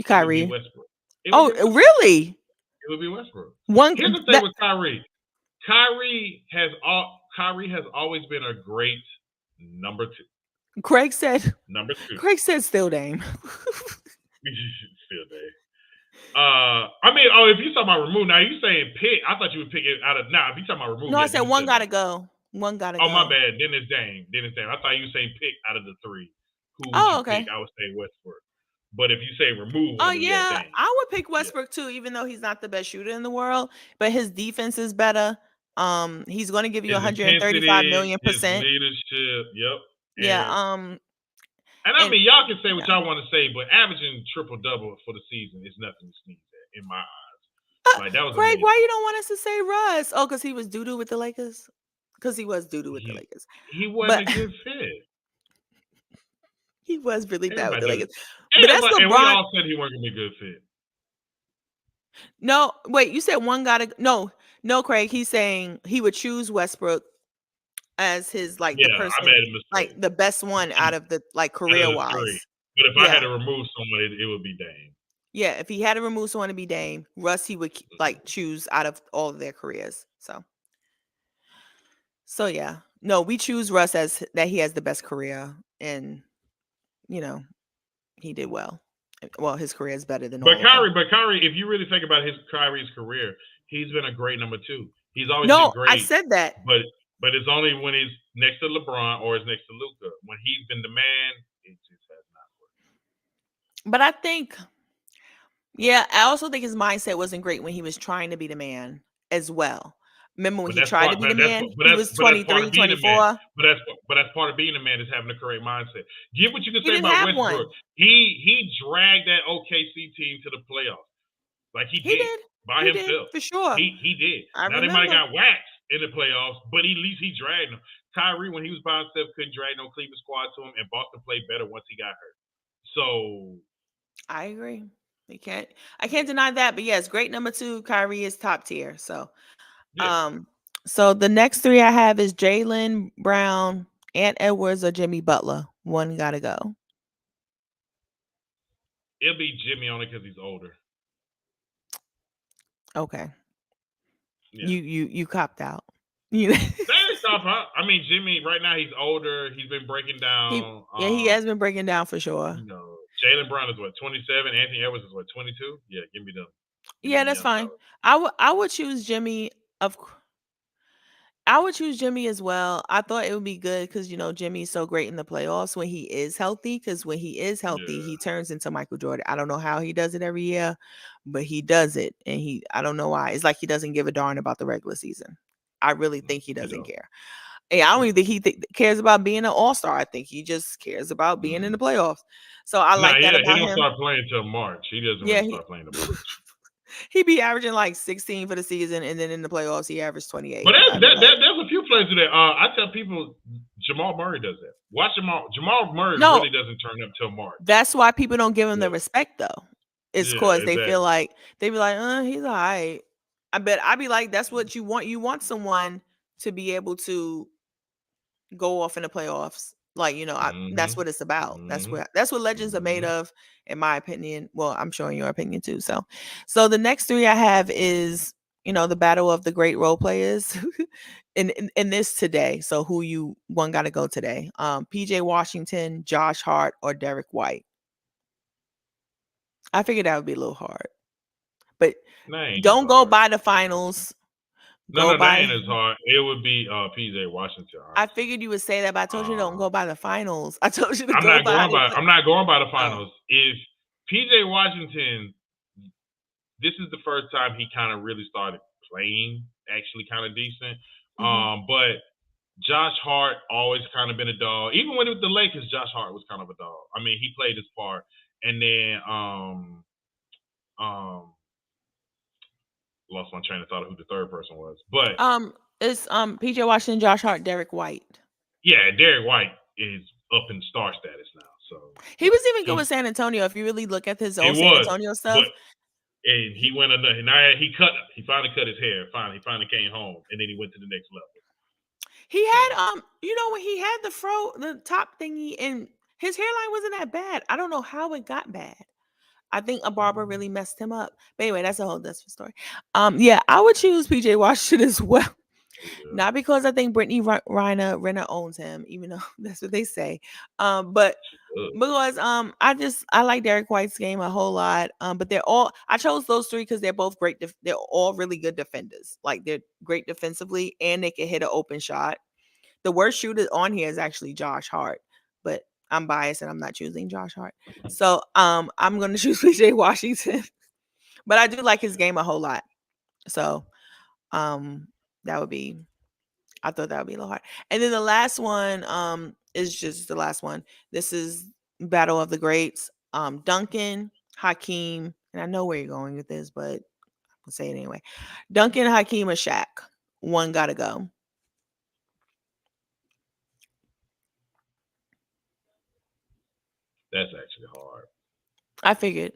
S1: Kyrie.
S2: It would be Westbrook.
S1: Really?
S2: It would be Westbrook.
S1: Here's
S2: the thing with Kyrie. Kyrie Kyrie has always been a great number two.
S1: Craig said.
S2: Number two.
S1: Craig said still Dame.
S2: Still there. I mean, oh, if you talking about remove, now you saying pick. I thought you would pick it out of. Now, if you talking about remove,
S1: No, I
S2: yeah,
S1: said
S2: then you
S1: one
S2: said
S1: gotta
S2: Dame.
S1: go. One gotta
S2: Oh, my
S1: go.
S2: bad. Then it's Dame. Then it's Dame. I thought you were saying pick out of the three. Who would
S1: Oh,
S2: you pick?
S1: okay.
S2: I would say Westbrook. But if you say remove
S1: Oh
S2: one, then yeah,
S1: yeah,
S2: Dame.
S1: I would pick
S2: Yeah.
S1: Westbrook too, even though he's not the best shooter in the world, but his defense is better. He's going to give you
S2: His
S1: 135
S2: intensity,
S1: million
S2: his
S1: percent.
S2: leadership. Yep.
S1: Yeah.
S2: And I
S1: And
S2: mean, y'all can say
S1: you
S2: what
S1: know,
S2: y'all want to say, but averaging triple double for the season is nothing to sneeze at in my eyes. Like that was
S1: Craig, why you
S2: amazing.
S1: don't want us to say Russ? Oh, because he was doo doo with the Lakers. Because he was doo doo with the
S2: He
S1: Lakers,
S2: he wasn't
S1: but
S2: a good fit.
S1: he was really bad with
S2: Everybody
S1: the
S2: knew.
S1: Lakers. But that's
S2: And we
S1: LeBron.
S2: all said he wasn't gonna be a good fit.
S1: No, wait, you said one gotta no, no, Craig. He's saying he would choose Westbrook as his like the
S2: Yeah, I
S1: person,
S2: made a
S1: like
S2: mistake
S1: the best one out of the like
S2: out of
S1: career
S2: the three.
S1: wise.
S2: But if I had
S1: Yeah.
S2: to remove someone, it would be Dame.
S1: Yeah, if he had to remove someone to be Dame, Russ he would like
S2: Mhm.
S1: choose out of all of their careers. So yeah. No, we choose Russ as that he has the best career and you know, he did well. Well, his career is better than all of them.
S2: But Kyrie, if you really think about his Kyrie's career, he's been a great number two. He's always been
S1: No, I
S2: great,
S1: said that.
S2: but it's only when he's next to LeBron or is next to Luca. When he's been the man, it just has not worked.
S1: But I think yeah, I also think his mindset wasn't great when he was trying to be the man as well. Remember when
S2: But
S1: he
S2: that's
S1: tried to
S2: part.
S1: be the man?
S2: But
S1: He was
S2: that's part
S1: 23,
S2: of being a man.
S1: 24.
S2: But that's part of being a man is having the correct mindset. Get what you can
S1: He
S2: say
S1: didn't
S2: about
S1: have
S2: Westbrook.
S1: one.
S2: He dragged that OKC team to the playoffs. Like he
S1: He
S2: did
S1: did.
S2: by
S1: He did
S2: himself.
S1: for sure.
S2: He did.
S1: I
S2: Now they might
S1: remember.
S2: have got waxed in the playoffs, but at least he dragged them. Kyrie, when he was by himself, couldn't drag no Cleveland squad to him, and Boston played better once he got hurt. So
S1: I agree. We can't I can't deny that. But yes, great number two. Kyrie is top tier.
S2: yeah,
S1: Um so the next three I have is Jalen Brown, Ant Edwards, or Jimmy Butler. One gotta go.
S2: it'll be Jimmy only because he's older.
S1: Okay.
S2: Yeah.
S1: You copped out. You
S2: That is tough. I mean, Jimmy right now he's older. He's been breaking
S1: he
S2: down.
S1: yeah, he has been breaking down for sure.
S2: Jalen Brown is what 27. Anthony Edwards is what 22. Yeah, give me them. Give me
S1: Yeah,
S2: the
S1: that's
S2: young
S1: fine.
S2: fellas.
S1: I would choose Jimmy of I would choose Jimmy as well. I thought it would be good because Jimmy's so great in the playoffs when he is healthy. Because when he is healthy,
S2: Yeah.
S1: he turns into Michael Jordan. I don't know how he does it every year, but he does it, and I don't know why. It's like he doesn't give a darn about the regular season. I really think he
S2: You
S1: doesn't
S2: know.
S1: care. And I don't
S2: No.
S1: even think he cares about being an all star. I think he just cares about being in the
S2: Mm-mm.
S1: playoffs. So I
S2: Nah,
S1: like that
S2: yeah, he
S1: about
S2: don't
S1: him.
S2: start playing until March. He doesn't
S1: Yeah,
S2: really
S1: he
S2: start playing until March.
S1: he be averaging like 16 for the season, and then in the playoffs he averaged 28.
S2: But
S1: And I'd be like,
S2: there's a few players do that. I tell people Jamal Murray does that. Watch Jamal Murray
S1: no,
S2: really doesn't turn up till March.
S1: that's why people don't give him the
S2: Yeah,
S1: respect though. It's
S2: yeah,
S1: cause they feel
S2: exactly.
S1: like they be like, he's all right. I'd be like, that's what you want. You want someone to be able to go off in the playoffs. Like, that's
S2: Mm-hmm.
S1: what it's about.
S2: Mm-hmm.
S1: That's what legends are made
S2: Mm-hmm.
S1: of, in my opinion. Well, I'm showing your opinion too. So the next three I have is, the battle of the great role players in this today. So who you one gotta go today? PJ Washington, Josh Hart, or Derek White. I figured that would be a little hard. But
S2: That ain't as
S1: don't go
S2: hard.
S1: by the finals.
S2: No,
S1: Go
S2: no, that
S1: by
S2: ain't as hard. It would be PJ Washington,
S1: I
S2: honestly.
S1: figured you would say that, but I told you don't
S2: Uh,
S1: go by the finals. I told you to go by how they play.
S2: I'm not going by the
S1: Oh.
S2: finals. If PJ Washington, this is the first time he kind of really started playing actually kind of decent.
S1: Mhm.
S2: But Josh Hart always kind of been a dog. Even when it was the Lakers, Josh Hart was kind of a dog. I mean, he played his part. And then um lost my train of thought of who the third person was. But
S1: It's PJ Washington, Josh Hart, Derek White.
S2: yeah, Derek White is up in star status now. So
S1: He was
S2: like
S1: even good with San Antonio. If you really look at his
S2: it
S1: old San
S2: was,
S1: Antonio
S2: but
S1: stuff,
S2: and he
S1: he,
S2: went another. And he finally cut his hair. He finally came home, and then he went to the next level.
S1: he had
S2: So
S1: when he had the top thingy, and his hairline wasn't that bad. I don't know how it got bad. I think a barber really messed him up. But anyway, that's a whole different story. Yeah, I would choose PJ Washington as well.
S2: Yeah.
S1: Not because I think Brittany Renner owns him, even though that's what they say. But because I like Derek White's game a whole lot. But they're all I chose those three because they're both great. They're all really good defenders. Like they're great defensively, and they can hit an open shot. The worst shooter on here is actually Josh Hart, but I'm biased and I'm not choosing Josh Hart. So I'm gonna choose PJ Washington. But I do like his game a whole lot. So um that would be I thought that would be a little hard. And then the last one is just the last one. This is Battle of the Greats. Duncan, Hakeem, and I know where you're going with this, but I'll say it anyway. Duncan, Hakeem, or Shaq. One gotta go.
S2: That's actually hard.
S1: I figured.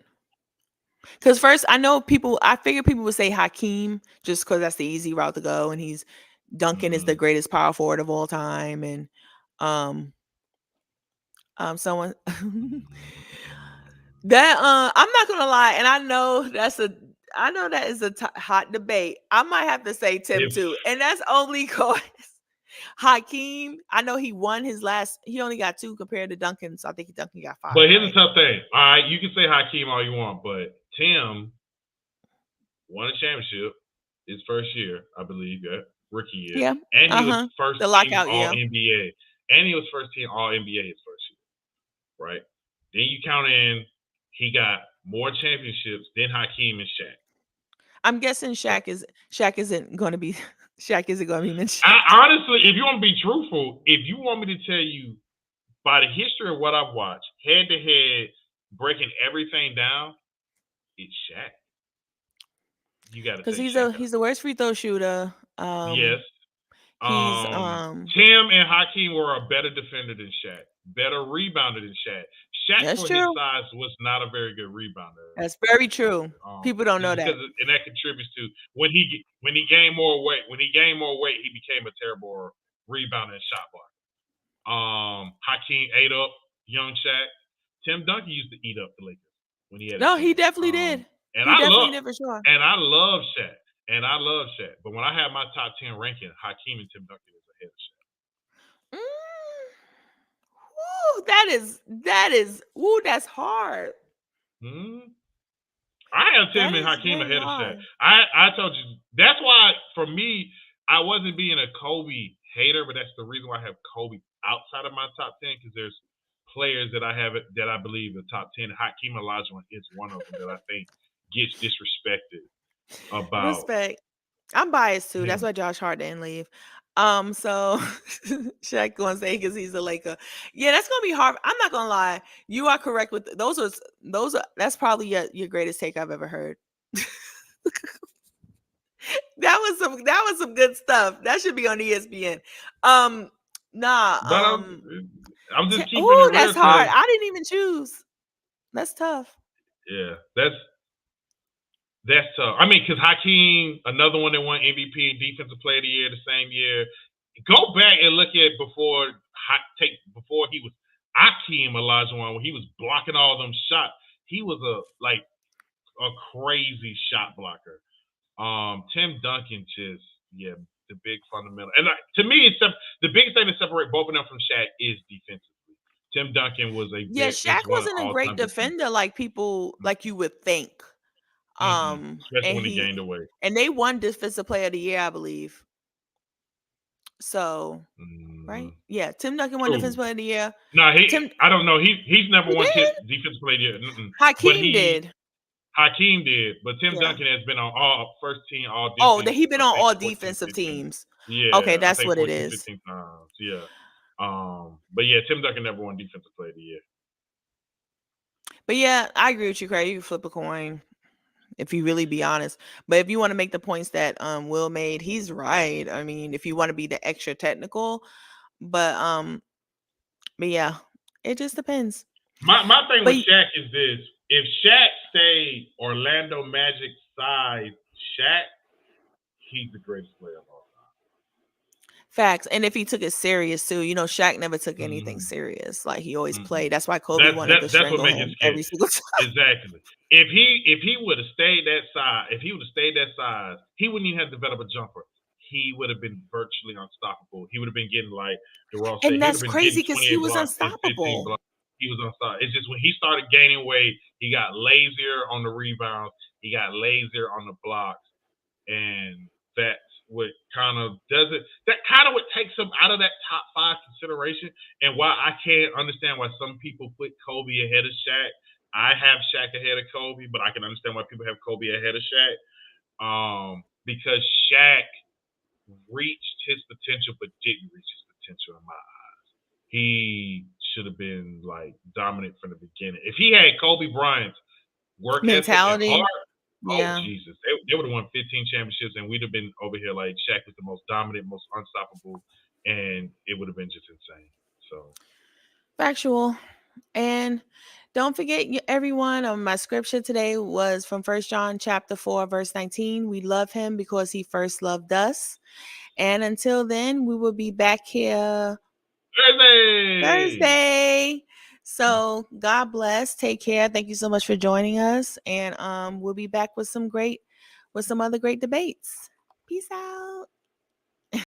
S1: Because first, I know people. I figured people would say Hakeem just because that's the easy route to go, and he's Duncan is the
S2: Hmm.
S1: greatest power forward of all time, and um someone that I'm not gonna lie, and I know that is a hot debate. I might have to say Tim
S2: If
S1: too, and that's only cause Hakeem. I know he won his last. He only got two compared to Duncan, so I think Duncan got
S2: But
S1: five,
S2: here's the
S1: right?
S2: tough thing. All right, you can say Hakeem all you want, but Tim won a championship his first year, I believe, yeah, rookie year,
S1: Yeah.
S2: and he was
S1: Uh-huh.
S2: first
S1: The
S2: team
S1: lockout,
S2: All
S1: yeah.
S2: NBA, and he was first team All NBA his first year, right? Then you count in he got more championships than Hakeem and Shaq.
S1: I'm guessing
S2: So
S1: Shaq isn't going to be Shaq isn't going to be mentioned.
S2: I honestly, if you want to be truthful, if you want me to tell you by the history of what I've watched, head to head, breaking everything down, it's Shaq. You got to
S1: Cuz
S2: take Shaq out.
S1: he's the worst free throw shooter.
S2: Yes.
S1: He's
S2: Tim and Hakeem were a better defender than Shaq, better rebounder than Shaq. Shaq,
S1: That's
S2: for his
S1: true.
S2: size, was not a very good rebounder.
S1: That's very true. People don't
S2: Just
S1: know
S2: because,
S1: that.
S2: and that contributes to when he gained more weight. When he gained more weight, he became a terrible rebounder and shot blocker. Hakeem ate up young Shaq. Tim Duncan used to eat up the Lakers when he had a
S1: No, he
S2: chance.
S1: definitely did.
S2: And
S1: He
S2: I
S1: definitely
S2: love
S1: did for sure.
S2: and I love Shaq. And I love Shaq. But when I have my top 10 ranking, Hakeem and Tim Duncan is ahead of Shaq.
S1: Mm. Woo, woo, that's hard.
S2: Hmm. I have
S1: That
S2: Tim and
S1: is
S2: Hakeem
S1: very
S2: ahead of Shaq.
S1: hard.
S2: I told you that's why for me I wasn't being a Kobe hater, but that's the reason why I have Kobe outside of my top 10 because there's players that I have it that I believe are top 10. Hakeem Olajuwon is one of them that I think gets disrespected about
S1: Respect. I'm biased too. That's
S2: him.
S1: why Josh Hart didn't leave. So Shaq gonna say because he's a Laker. Yeah, that's gonna be hard. I'm not gonna lie. You are correct with those are that's probably your greatest take I've ever heard. That was some good stuff. That should be on ESPN. Um nah,
S2: But I'm just keeping it
S1: oh,
S2: real
S1: that's hard.
S2: because
S1: I didn't even choose. That's tough.
S2: yeah, that's tough. I mean, because Hakeem, another one that won MVP, Defensive Player of the Year the same year. Go back and look at before he was Hakeem Olajuwon when he was blocking all them shots. He was a crazy shot blocker. Tim Duncan just yeah the big fundamental and to me it's the biggest thing to separate both of them from Shaq is defensively. Tim Duncan
S1: Yeah,
S2: is
S1: Shaq
S2: one of the
S1: wasn't a
S2: all
S1: great
S2: time defenders.
S1: defender like people like you would think.
S2: Especially
S1: And
S2: when he gained away.
S1: they won Defensive Player of the Year, I believe. So, right?
S2: Mm-hmm.
S1: Yeah, Tim Duncan won
S2: True.
S1: Defensive Player of the Year.
S2: No,
S1: Tim
S2: I don't know. He's never
S1: he
S2: won
S1: did.
S2: defensive player yet. Mm-mm. But
S1: Hakeem did.
S2: Hakeem did. But Tim
S1: Yeah.
S2: Duncan has been on all first team all
S1: Oh, that
S2: defense.
S1: he been
S2: I
S1: on
S2: think
S1: all
S2: 14,
S1: defensive
S2: 15.
S1: teams. Okay,
S2: Yeah, I
S1: that's
S2: think
S1: what it
S2: 14,
S1: is.
S2: 15 times. Yeah. But yeah, Tim Duncan never won defensive player of the year.
S1: But yeah, I agree with you, Craig. You can flip a coin if you really be honest. But if you want to make the points that Will made, he's right. I mean, if you want to be the extra technical, but yeah, it just depends.
S2: My thing
S1: But
S2: with Shaq is this: if Shaq stayed Orlando Magic size Shaq, he's the greatest player of all
S1: facts, and if he took it serious too, you know, Shaq never took
S2: time.
S1: anything serious. Like he always
S2: Mm-hmm.
S1: played. That's why Kobe wanted to
S2: That's what
S1: strangle
S2: makes his
S1: him
S2: case.
S1: every single time.
S2: Exactly. If he would have stayed that size, he wouldn't even have developed a jumper. he would have been virtually unstoppable. He would have been getting like the Ross said,
S1: And
S2: he would
S1: that's
S2: have been getting
S1: crazy because he
S2: 28
S1: was
S2: blocks and 15
S1: unstoppable.
S2: blocks. He was unstoppable. It's just when he started gaining weight, he got lazier on the rebounds. He got lazier on the blocks, and that's what kind of does it. That kind of what takes him out of that top five consideration, and why I can't understand why some people put Kobe ahead of Shaq. I have Shaq ahead of Kobe, but I can understand why people have Kobe ahead of Shaq. Because Shaq reached his potential, but didn't reach his potential in my eyes. He should have been like dominant from the beginning. If he had Kobe Bryant's work ethic and
S1: Mentality.
S2: heart, oh
S1: Yeah.
S2: Jesus, they would have won 15 championships, and we'd have been over here like Shaq was the most dominant, most unstoppable, and it would have been just insane. So
S1: Factual. And don't forget, everyone, my scripture today was from First John chapter 4, verse 19. We love him because he first loved us. And until then, we will be back here
S2: Thursday.
S1: Thursday. So God bless. Take care. Thank you so much for joining us. And we'll be back with some other great debates. Peace out.